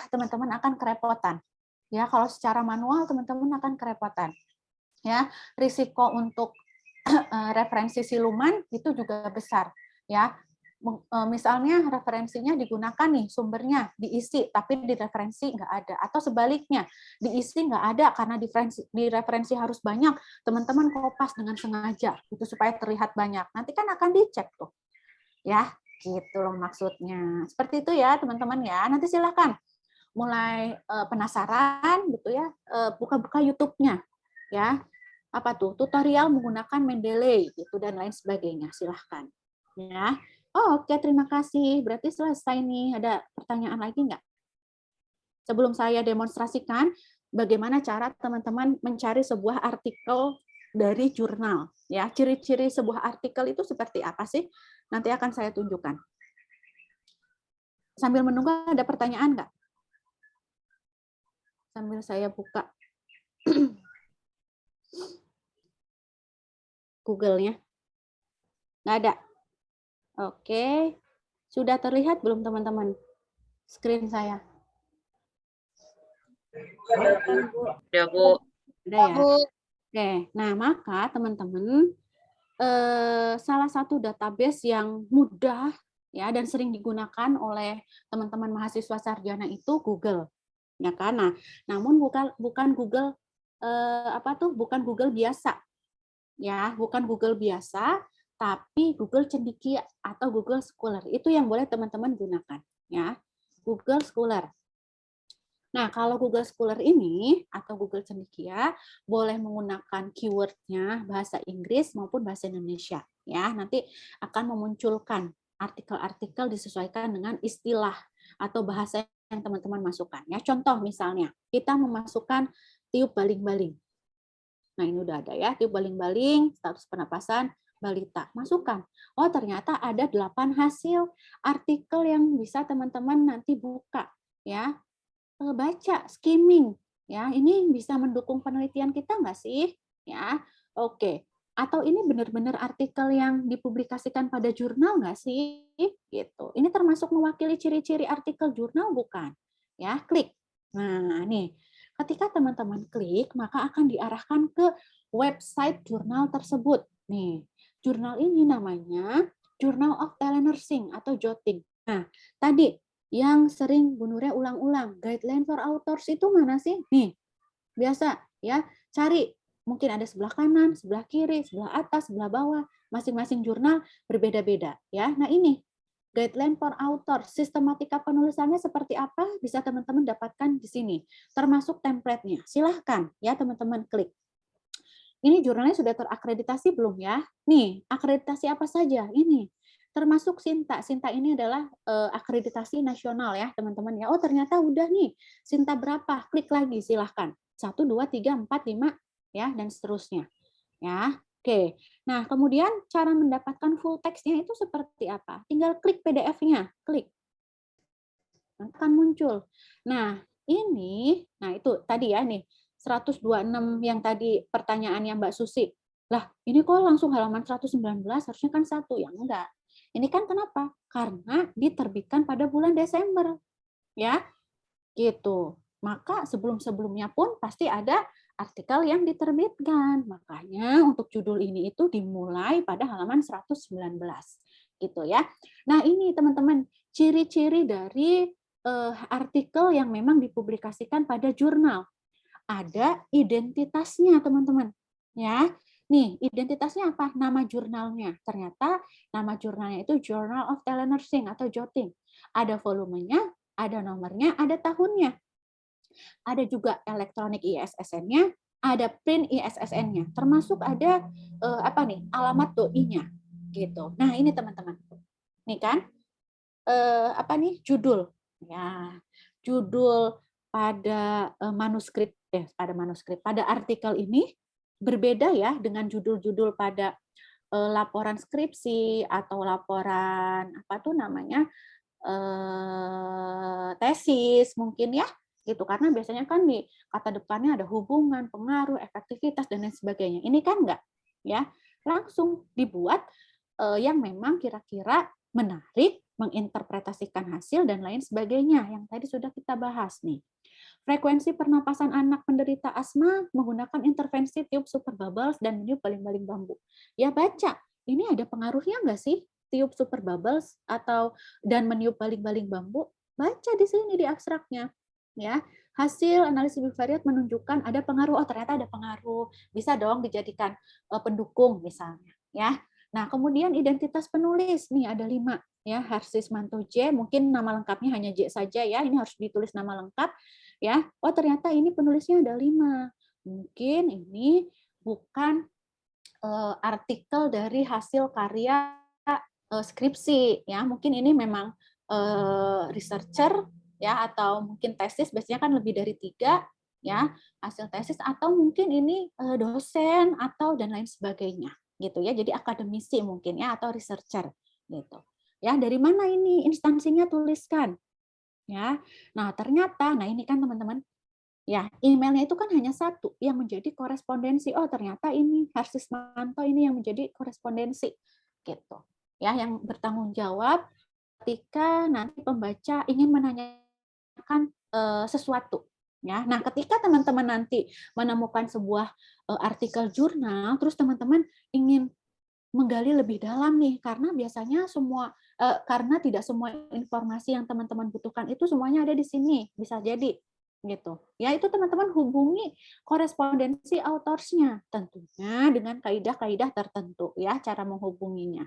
teman-teman akan kerepotan. Ya, kalau secara manual teman-teman akan kerepotan. Ya, risiko untuk referensi siluman itu juga besar ya. Misalnya referensinya digunakan nih, sumbernya diisi tapi di referensi nggak ada, atau sebaliknya diisi nggak ada karena di referensi harus banyak, teman-teman kopas dengan sengaja itu supaya terlihat banyak, nanti kan akan dicek tuh ya, gitu loh maksudnya. Seperti itu ya teman-teman ya. Nanti silakan mulai penasaran gitu ya, buka-buka YouTube-nya ya. Apa tuh tutorial menggunakan Mendeley gitu dan lain sebagainya, silahkan ya. Oke, terima kasih, berarti selesai nih. Ada pertanyaan lagi nggak sebelum saya demonstrasikan bagaimana cara teman-teman mencari sebuah artikel dari jurnal ya? Ciri-ciri sebuah artikel itu seperti apa sih, nanti akan saya tunjukkan. Sambil menunggu ada pertanyaan nggak sambil saya buka Google-nya? Nggak ada. Oke, sudah terlihat belum teman-teman screen saya? Ya, Bu. Udah ya? Oke, nah maka teman-teman salah satu database yang mudah ya dan sering digunakan oleh teman-teman mahasiswa sarjana itu Google, ya kan? Nah, namun bukan Google bukan Google biasa, ya, bukan Google biasa, tapi Google Cendekia atau Google Scholar itu yang boleh teman-teman gunakan, ya, Google Scholar. Nah, kalau Google Scholar ini atau Google Cendekia boleh menggunakan keywordnya bahasa Inggris maupun bahasa Indonesia, ya. Nanti akan memunculkan artikel-artikel disesuaikan dengan istilah atau bahasa yang teman-teman masukkan. Ya, contoh misalnya kita memasukkan tiup baling-baling. Nah, ini udah ada ya, tiup baling-baling, status pernapasan balita. Masukkan. Oh, ternyata ada 8 hasil artikel yang bisa teman-teman nanti buka, ya. Baca, skimming, ya. Ini bisa mendukung penelitian kita nggak sih? Ya, oke. Atau ini benar-benar artikel yang dipublikasikan pada jurnal nggak sih? Gitu. Ini termasuk mewakili ciri-ciri artikel jurnal bukan? Ya, klik. Nah, nih. Ketika teman-teman klik, maka akan diarahkan ke website jurnal tersebut. Nih, jurnal ini namanya Journal of Telenursing atau JOTING. Nah, tadi yang sering Bu Nuria ulang-ulang, guideline for authors itu mana sih? Nih, biasa ya, cari. Mungkin ada sebelah kanan, sebelah kiri, sebelah atas, sebelah bawah. Masing-masing jurnal berbeda-beda. Ya, nah ini guideline for author, sistematika penulisannya seperti apa bisa teman-teman dapatkan di sini, termasuk template-nya. Silahkan ya teman-teman klik. Ini jurnalnya sudah terakreditasi belum ya? Nih, akreditasi apa saja? Ini termasuk Sinta. Sinta ini adalah akreditasi nasional ya teman-teman ya. Oh ternyata udah nih. Sinta berapa? Klik lagi silahkan. 1, 2, 3, 4, 5 ya dan seterusnya. Ya. Oke, nah kemudian cara mendapatkan full text-nya itu seperti apa? Tinggal klik PDF-nya, klik. Akan muncul. Nah, ini, nah itu tadi ya nih, 126 yang tadi pertanyaannya Mbak Susi. Lah, ini kok langsung halaman 119, harusnya kan 1, ya enggak. Ini kan kenapa? Karena diterbitkan pada bulan Desember. Ya, gitu. Maka sebelum-sebelumnya pun pasti ada artikel yang diterbitkan. Makanya untuk judul ini itu dimulai pada halaman 119. Gitu ya. Nah, ini teman-teman ciri-ciri dari artikel yang memang dipublikasikan pada jurnal. Ada identitasnya, teman-teman. Ya. Nih, identitasnya apa? Nama jurnalnya. Ternyata nama jurnalnya itu Journal of Telenursing atau JOTING. Ada volumenya, ada nomornya, ada tahunnya. Ada juga elektronik ISSN-nya, ada print ISSN-nya, termasuk ada alamat doi-nya gitu. Nah, ini teman-teman. Nih kan judul. Ya, judul pada pada artikel ini berbeda ya dengan judul-judul pada laporan skripsi atau laporan apa tuh namanya tesis mungkin ya gitu, karena biasanya kan di kata depannya ada hubungan, pengaruh, efektivitas dan lain sebagainya. Ini kan enggak ya, langsung dibuat yang memang kira-kira menarik, menginterpretasikan hasil dan lain sebagainya yang tadi sudah kita bahas nih. Frekuensi pernapasan anak penderita asma menggunakan intervensi tiup super bubbles dan meniup baling-baling bambu. Ya baca, ini ada pengaruhnya nggak sih tiup super bubbles atau dan meniup baling-baling bambu? Baca di sini di abstraknya. Ya, hasil analisis bivariat menunjukkan ada pengaruh. Oh, ternyata ada pengaruh. Bisa dong dijadikan pendukung misalnya. Ya, nah kemudian identitas penulis nih ada 5 ya. Harsismanto J, mungkin nama lengkapnya hanya J saja ya. Ini harus ditulis nama lengkap ya. Oh ternyata ini penulisnya ada 5. Mungkin ini bukan artikel dari hasil karya skripsi ya. Mungkin ini memang researcher ya, atau mungkin tesis, biasanya kan lebih dari 3 ya hasil tesis, atau mungkin ini dosen atau dan lain sebagainya gitu ya. Jadi akademisi mungkin ya, atau researcher gitu ya. Dari mana ini instansinya, tuliskan ya. Nah ternyata, nah ini kan teman-teman ya, emailnya itu kan hanya 1 yang menjadi korespondensi. Oh ternyata ini Harsismanto ini yang menjadi korespondensi gitu ya, yang bertanggung jawab ketika nanti pembaca ingin menanyakan sesuatu ya. Nah ketika teman-teman nanti menemukan sebuah artikel jurnal, terus teman-teman ingin menggali lebih dalam nih, karena biasanya karena tidak semua informasi yang teman-teman butuhkan itu semuanya ada di sini, bisa jadi gitu ya. Itu teman-teman hubungi korespondensi autorsnya, tentunya dengan kaidah-kaidah tertentu ya cara menghubunginya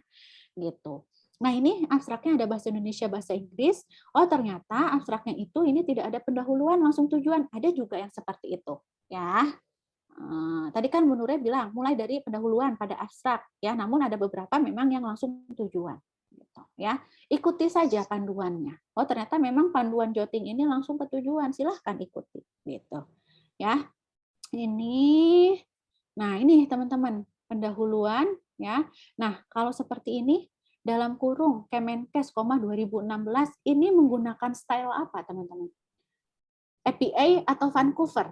gitu. Nah ini abstraknya ada bahasa Indonesia, bahasa Inggris. Oh ternyata abstraknya itu ini tidak ada pendahuluan langsung tujuan, ada juga yang seperti itu ya. Tadi kan Bu Nurnya bilang mulai dari pendahuluan pada abstrak ya, namun ada beberapa memang yang langsung tujuan gitu ya. Ikuti saja panduannya. Oh ternyata memang panduan jotting ini langsung ke tujuan, silahkan ikuti gitu ya. Nah ini teman-teman pendahuluan ya. Nah kalau seperti ini dalam kurung Kemenkes, 2016 ini menggunakan style apa teman-teman? APA atau Vancouver?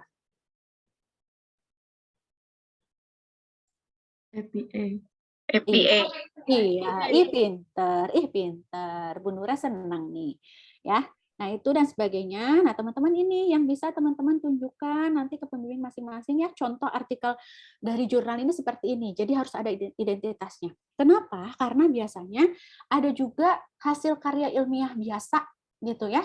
APA. APA. Iya, pinter. Bu Nura senang nih, ya. Nah itu dan sebagainya. Nah teman-teman ini yang bisa teman-teman tunjukkan nanti ke pembimbing masing-masing ya. Contoh artikel dari jurnal ini seperti ini. Jadi harus ada identitasnya. Kenapa? Karena biasanya ada juga hasil karya ilmiah biasa gitu ya.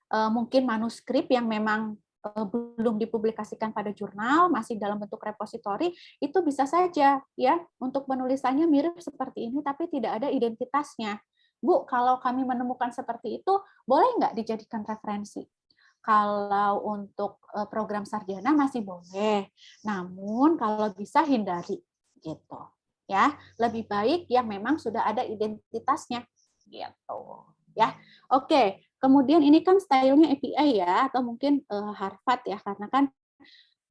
Mungkin manuskrip yang memang belum dipublikasikan pada jurnal, masih dalam bentuk repositori, itu bisa saja ya untuk penulisannya mirip seperti ini tapi tidak ada identitasnya. Bu, kalau kami menemukan seperti itu, boleh nggak dijadikan referensi? Kalau untuk program sarjana masih boleh, namun kalau bisa hindari gitu. Ya, lebih baik yang memang sudah ada identitasnya gitu. Ya. Oke, kemudian ini kan stylenya APA ya, atau mungkin Harvard ya, karena kan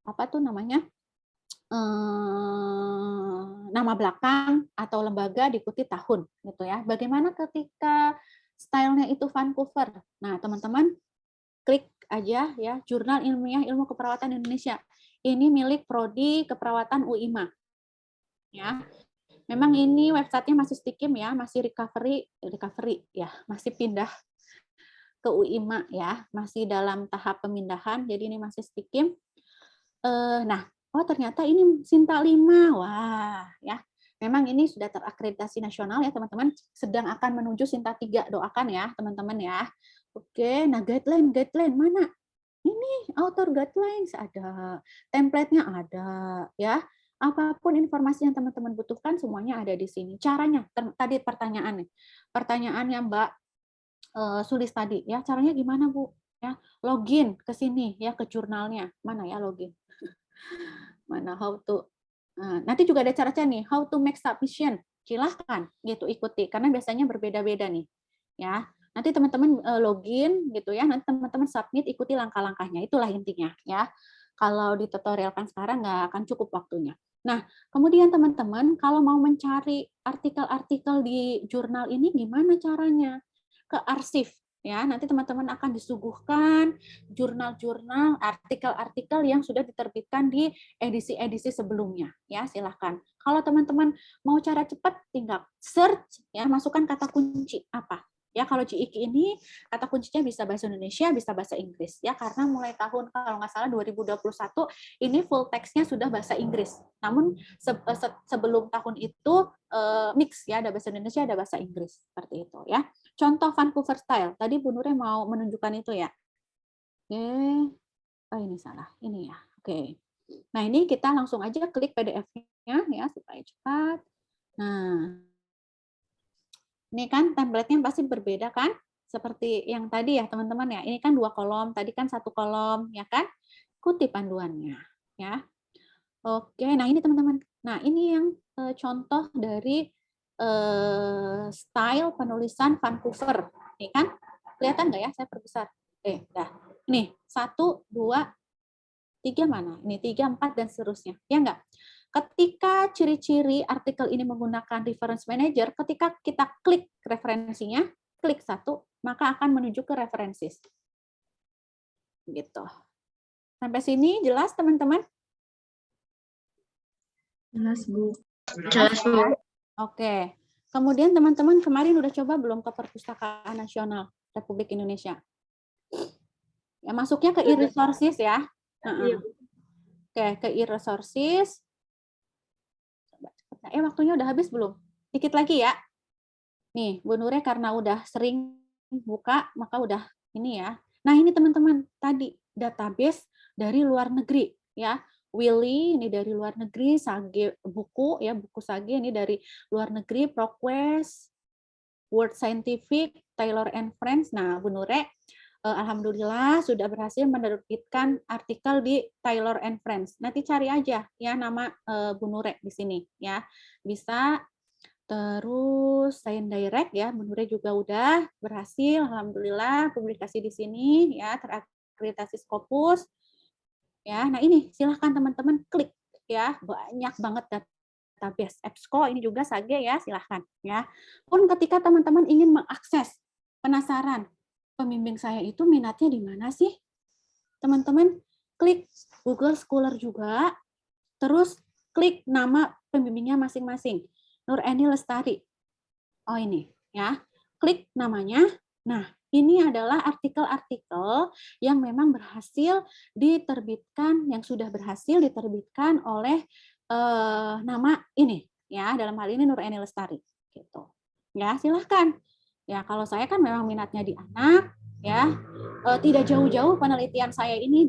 apa tuh namanya? Nama belakang atau lembaga diikuti tahun gitu ya. Bagaimana ketika stylenya itu Vancouver? Nah, teman-teman klik aja ya Jurnal Ilmiah Ilmu Keperawatan Indonesia. Ini milik Prodi Keperawatan UIMA. Ya. Memang ini websitenya masih Stikim ya, masih recovery ya, masih pindah ke UIMA ya, masih dalam tahap pemindahan, jadi ini masih Stikim. Nah, oh ternyata ini Sinta 5, wah ya, memang ini sudah terakreditasi nasional ya teman-teman, sedang akan menuju Sinta 3, doakan ya teman-teman ya. Oke, nah guideline mana? Ini author guidelines ada, template-nya ada ya. Apapun informasi yang teman-teman butuhkan semuanya ada di sini. Caranya, tadi pertanyaannya Mbak Sulis tadi ya, caranya gimana Bu? Ya, login ke sini ya, ke jurnalnya. Mana ya login? Mana how to? Nah, nanti juga ada cara-cara nih, how to make submission. Silahkan gitu ikuti karena biasanya berbeda-beda nih. Ya, nanti teman-teman login gitu ya, nanti teman-teman submit, ikuti langkah-langkahnya. Itulah intinya ya. Kalau ditutorialkan sekarang nggak akan cukup waktunya. Nah, kemudian teman-teman kalau mau mencari artikel-artikel di jurnal ini gimana caranya? Ke arsip ya. Nanti teman-teman akan disuguhkan jurnal-jurnal, artikel-artikel yang sudah diterbitkan di edisi-edisi sebelumnya ya, silahkan. Kalau teman-teman mau cara cepat tinggal search ya, masukkan kata kunci apa. Ya, kalau GIK ini kata kuncinya bisa bahasa Indonesia, bisa bahasa Inggris ya, karena mulai tahun kalau nggak salah 2021 ini full text-nya sudah bahasa Inggris. Namun sebelum tahun itu mix ya, ada bahasa Indonesia, ada bahasa Inggris seperti itu ya. Contoh Vancouver style. Tadi Bu Nure mau menunjukkan itu ya. Oke. Oh, ini salah. Ini ya. Oke. Nah, ini kita langsung aja klik PDF-nya ya supaya cepat. Nah, ini kan template-nya pasti berbeda kan? Seperti yang tadi ya, teman-teman ya. Ini kan 2 kolom, tadi kan 1 kolom, ya kan? Ikuti panduannya, ya. Oke, nah ini teman-teman. Nah, ini yang contoh dari style penulisan Vancouver. Ini kan? Kelihatan nggak ya? Saya perbesar. Dah. Nih, 1, 2, 3 mana? Ini 3, 4, dan seterusnya. Ya nggak? Ketika ciri-ciri artikel ini menggunakan reference manager, ketika kita klik referensinya, klik 1, maka akan menuju ke references. Gitu. Sampai sini jelas, teman-teman? Jelas, Bu. Jelas, Bu. Oke. Kemudian teman-teman kemarin udah coba belum ke Perpustakaan Nasional Republik Indonesia? Ya, masuknya ke e-resources ya. Oke, ke e-resources. Waktunya udah habis belum? Dikit lagi ya. Nih, Bu Nure karena udah sering buka, maka udah ini ya. Nah, ini teman-teman, tadi database dari luar negeri ya. Willy ini dari luar negeri, Sage buku ya, buku Sage ini dari luar negeri, ProQuest, World Scientific, Taylor and Friends. Nah, Bu Nure alhamdulillah sudah berhasil menerbitkan artikel di Taylor and Friends. Nanti cari aja ya nama Bu Nure di sini ya. Bisa. Terus Science Direct ya, Bu Nure juga udah berhasil alhamdulillah publikasi di sini ya, terakreditasi Scopus. Ya, nah ini silahkan teman-teman klik ya, banyak banget database EBSCO ini juga Sage ya, silahkan ya. Pun ketika teman-teman ingin mengakses, penasaran, pembimbing saya itu minatnya di mana sih? Teman-teman klik Google Scholar juga, terus klik nama pembimbingnya masing-masing. Nur Eni Lestari. Oh ini ya, klik namanya. Nah, ini adalah artikel-artikel yang memang berhasil diterbitkan, yang sudah berhasil diterbitkan oleh nama ini ya, dalam hal ini Nur Eni Lestari gitu. Ya, silahkan. Ya, kalau saya kan memang minatnya di anak ya. Tidak jauh-jauh penelitian saya ini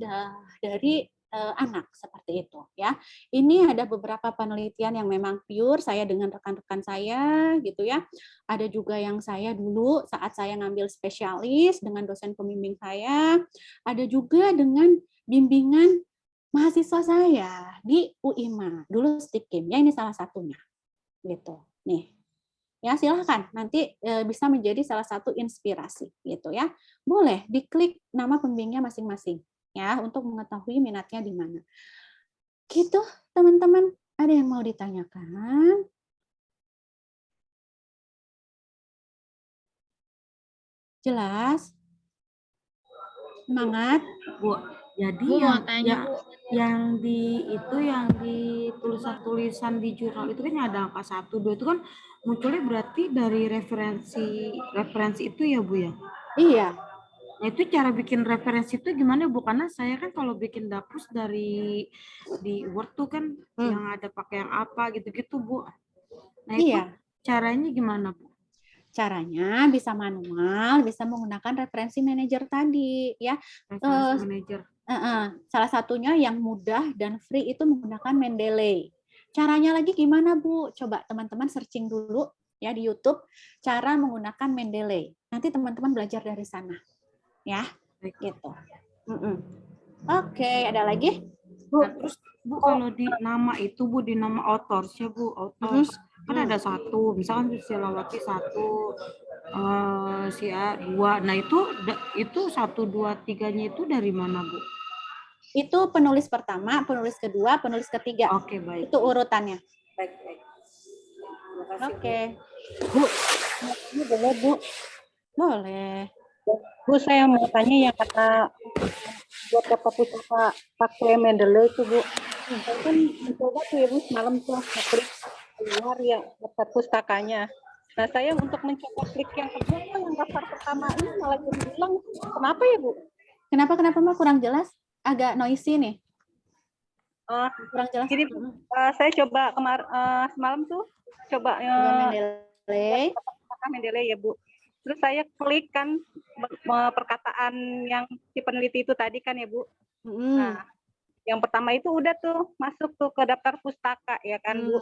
dari anak seperti itu ya. Ini ada beberapa penelitian yang memang pure saya dengan rekan-rekan saya gitu ya. Ada juga yang saya dulu saat saya ngambil spesialis dengan dosen pembimbing saya. Ada juga dengan bimbingan mahasiswa saya di UIMA dulu Stikim ya, ini salah satunya gitu. Nih ya, silahkan nanti bisa menjadi salah satu inspirasi gitu ya. Boleh diklik nama pembimbingnya masing-masing ya untuk mengetahui minatnya di mana. Gitu, teman-teman. Ada yang mau ditanyakan? Jelas? Semangat? Bu, jadi Bu mau tanya, Bu. yang di tulisan-tulisan di jurnal itu kan ada angka 1, 2 itu kan munculnya berarti dari referensi itu ya Bu ya? Iya. Nah, itu cara bikin referensi itu gimana Bu? Karena saya kan kalau bikin dapus di Word tuh kan yang ada pakai yang apa gitu-gitu Bu. Nah, itu caranya gimana Bu? Caranya bisa manual, bisa menggunakan referensi manager tadi ya. Referensi manager. Salah satunya yang mudah dan free itu menggunakan Mendeley. Caranya lagi gimana Bu? Coba teman-teman searching dulu ya di YouTube cara menggunakan Mendeley. Nanti teman-teman belajar dari sana. Ya, gitu. Oke, ada lagi? Bu, terus Bu kalau di nama itu Bu, di nama autorsnya Bu, authors kan ada 1, misalkan Silawati 1, si A 2. Nah itu 1, 2, 3-nya itu dari mana Bu? Itu penulis pertama, penulis kedua, penulis ketiga. Oke, baik. Itu urutannya. Baik, baik. Terima kasih, Oke. Bu, ini boleh Bu. Boleh. Bu, saya mau tanya yang kata buat daftar pustaka pakai Mendeley itu Bu. Saya kan mencoba tuh ya Bu semalam tuh klik keluar ya daftar pustakanya. Nah saya untuk mencoba klik yang kedua kan yang daftar pertama ini malah jadi hilang. Kenapa ya Bu? Kenapa Mbak kurang jelas? Agak noisy nih. Eh, Kurang jelas. Gini Bu, saya coba semalam tuh coba Mendeley. pustaka Mendeley ya Bu. Terus saya klik kan perkataan yang si peneliti itu tadi kan ya Bu. Nah, yang pertama itu udah tuh masuk tuh ke daftar pustaka ya kan Bu.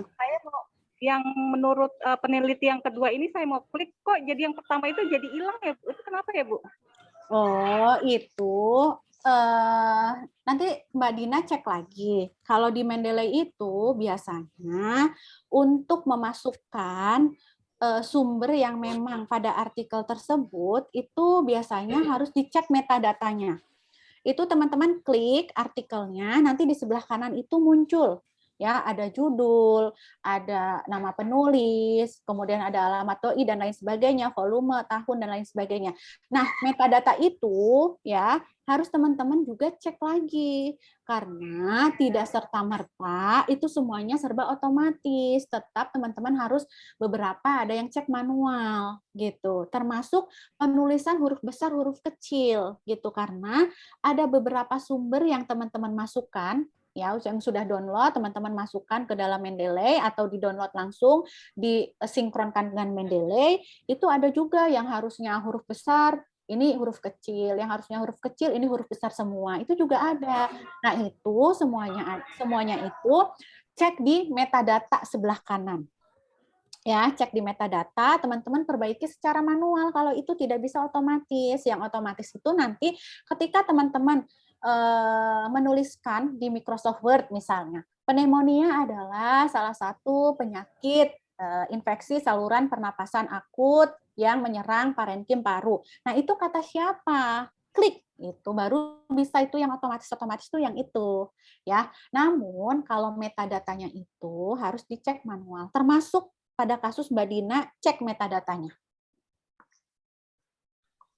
Saya mau yang menurut peneliti yang kedua ini saya mau klik kok jadi yang pertama itu jadi hilang ya Bu. Itu kenapa ya Bu? Oh, itu nanti Mbak Dina cek lagi. Kalau di Mendeley itu biasanya untuk memasukkan sumber yang memang pada artikel tersebut itu biasanya harus dicek metadatanya. Itu teman-teman klik artikelnya, nanti di sebelah kanan itu muncul ya, ada judul, ada nama penulis, kemudian ada alamat doi dan lain sebagainya, volume, tahun dan lain sebagainya. Nah, metadata itu ya harus teman-teman juga cek lagi karena tidak serta-merta itu semuanya serba otomatis. Tetap teman-teman harus beberapa ada yang cek manual gitu. Termasuk penulisan huruf besar, huruf kecil gitu karena ada beberapa sumber yang teman-teman masukkan ya yang sudah download teman-teman masukkan ke dalam Mendeley atau di-download langsung disinkronkan dengan Mendeley itu ada juga yang harusnya huruf besar ini huruf kecil, yang harusnya huruf kecil ini huruf besar semua. Itu juga ada. Nah, itu semuanya itu cek di metadata sebelah kanan. Ya, cek di metadata, teman-teman perbaiki secara manual kalau itu tidak bisa otomatis. Yang otomatis itu nanti ketika teman-teman menuliskan di Microsoft Word misalnya, pneumonia adalah salah satu penyakit infeksi saluran pernapasan akut yang menyerang parenkim paru. Nah, itu kata siapa? Klik itu baru bisa itu yang otomatis itu yang itu ya. Namun kalau metadatanya itu harus dicek manual termasuk pada kasus Mbak Dina cek metadatanya.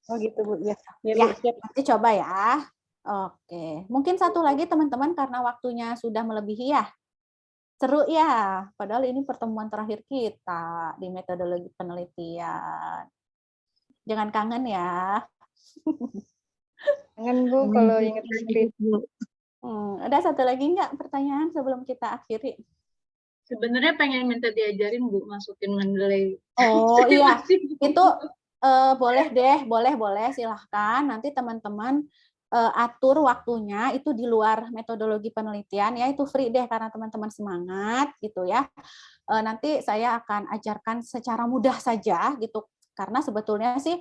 Oh gitu Bu, ya. Ya, nanti coba ya. Oke, mungkin satu lagi teman-teman karena waktunya sudah melebihi ya. Seru ya, padahal ini pertemuan terakhir kita di metodologi penelitian. Jangan kangen ya. Kangen Bu kalau ingat skrip. Ada satu lagi nggak pertanyaan sebelum kita akhiri? Sebenarnya pengen minta diajarin Bu masukin Mendeley. Oh iya, itu boleh deh, boleh silahkan. Nanti teman-teman atur waktunya itu di luar metodologi penelitian ya, itu free deh karena teman-teman semangat gitu ya. Nanti saya akan ajarkan secara mudah saja gitu karena sebetulnya sih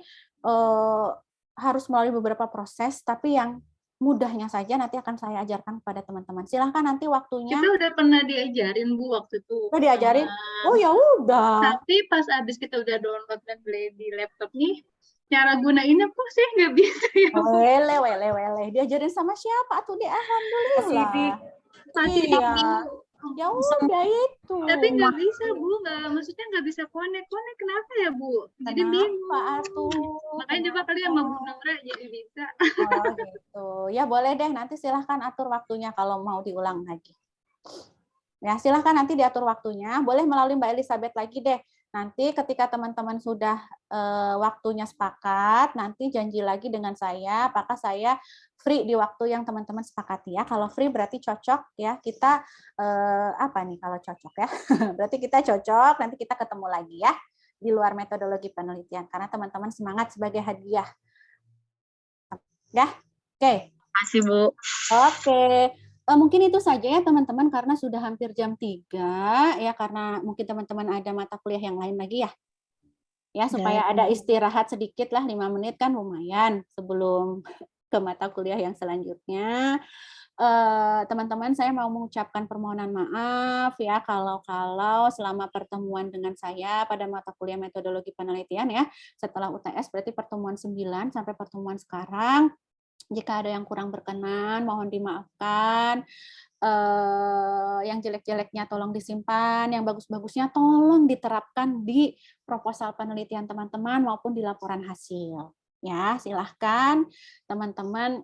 harus melalui beberapa proses tapi yang mudahnya saja nanti akan saya ajarkan kepada teman-teman. Silahkan nanti waktunya. Kita udah pernah diajarin Bu waktu itu. Udah diajarin? Oh ya udah. Tapi pas abis kita udah download dan beli di laptop nih, cara gunainnya kok saya nggak bisa ya Bu. Wele. Diajarin sama siapa tuh? Alhamdulillah. Iya. Ya udah itu. Tapi nggak bisa Bu, maksudnya nggak bisa connect. Kenapa ya Bu? Jadi bingung. Makanya coba kali sama Bu Naura jadi bisa. Oh gitu. Ya boleh deh, nanti silahkan atur waktunya kalau mau diulang lagi. Ya silahkan nanti diatur waktunya. Boleh melalui Mbak Elizabeth lagi deh. Nanti ketika teman-teman sudah waktunya sepakat, nanti janji lagi dengan saya, apakah saya free di waktu yang teman-teman sepakati ya. Kalau free berarti cocok ya, kita apa nih kalau cocok ya? Berarti kita cocok, nanti kita ketemu lagi ya di luar metodologi penelitian karena teman-teman semangat sebagai hadiah. Ya, oke. Makasih Bu. Oke. Mungkin itu saja ya teman-teman karena sudah hampir jam 3 ya karena mungkin teman-teman ada mata kuliah yang lain lagi ya. Ya supaya ada istirahat sedikit lah 5 menit kan lumayan sebelum ke mata kuliah yang selanjutnya. Teman-teman saya mau mengucapkan permohonan maaf ya kalau selama pertemuan dengan saya pada mata kuliah metodologi penelitian ya setelah UTS berarti pertemuan 9 sampai pertemuan sekarang Jika ada yang kurang berkenan, mohon dimaafkan. Yang jelek-jeleknya tolong disimpan, yang bagus-bagusnya tolong diterapkan di proposal penelitian teman-teman maupun di laporan hasil. Ya, silahkan teman-teman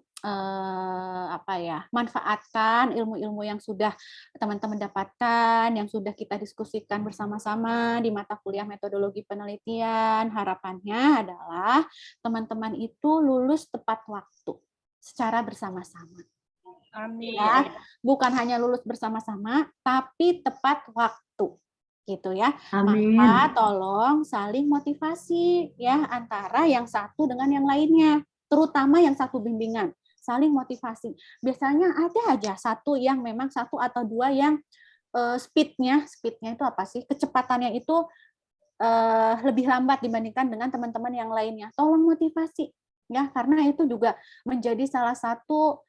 manfaatkan ilmu-ilmu yang sudah teman-teman dapatkan, yang sudah kita diskusikan bersama-sama di mata kuliah metodologi penelitian. Harapannya adalah teman-teman itu lulus tepat waktu secara bersama-sama. Amin. Ya, bukan hanya lulus bersama-sama, tapi tepat waktu, gitu ya. Amin. Maka tolong saling motivasi ya antara yang satu dengan yang lainnya, terutama yang satu bimbingan, saling motivasi. Biasanya ada aja satu atau dua yang speednya itu apa sih? Kecepatannya itu lebih lambat dibandingkan dengan teman-teman yang lainnya. Tolong motivasi ya, karena itu juga menjadi salah satu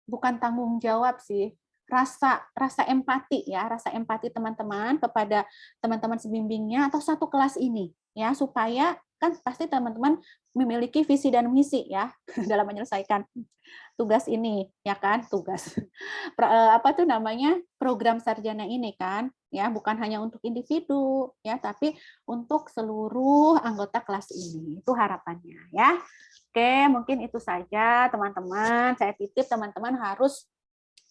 bukan tanggung jawab sih, rasa empati ya, rasa empati teman-teman kepada teman-teman sebimbingnya atau satu kelas ini ya, supaya kan pasti teman-teman memiliki visi dan misi ya dalam menyelesaikan tugas ini ya kan, program sarjana ini kan ya, bukan hanya untuk individu ya, tapi untuk seluruh anggota kelas ini. Itu harapannya ya. Oke, mungkin itu saja teman-teman. Saya titip teman-teman harus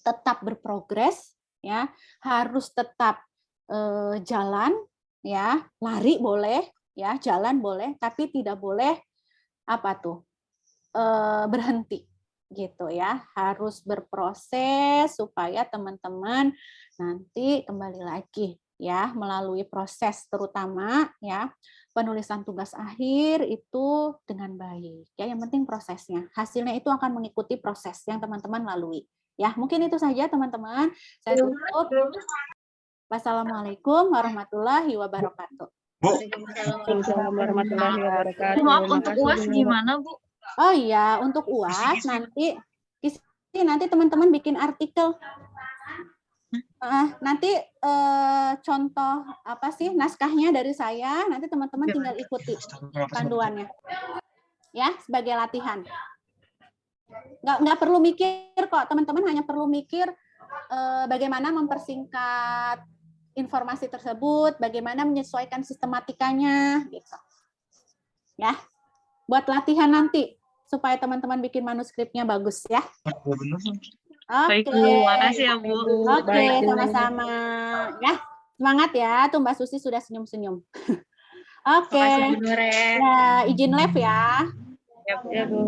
tetap berprogres ya, harus tetap jalan ya, lari boleh ya, jalan boleh, tapi tidak boleh berhenti gitu ya. Harus berproses supaya teman-teman nanti kembali lagi ya melalui proses, terutama ya penulisan tugas akhir itu dengan baik ya, yang penting prosesnya, hasilnya itu akan mengikuti proses yang teman-teman lalui ya. Mungkin itu saja teman-teman, saya tutup. Wassalamualaikum warahmatullahi wabarakatuh. Waalaikumsalam warahmatullahi wabarakatuh. Maaf, untuk UAS gimana, Bu? Oh iya, untuk UAS nanti teman-teman bikin artikel. Nanti contoh naskahnya dari saya, nanti teman-teman tinggal ikuti panduannya ya, sebagai latihan. Nggak perlu mikir kok, teman-teman hanya perlu mikir bagaimana mempersingkat informasi tersebut, bagaimana menyesuaikan sistematikanya gitu ya, buat latihan nanti supaya teman-teman bikin manuskripnya bagus ya. Baik, Bu. Makasih ya, Bu. Oke, sama-sama. Ya, semangat ya. Tuh Mbak Susi sudah senyum-senyum. Oke. Makasih, Bu Nuren. Ya, izin live ya. Ya, Bu.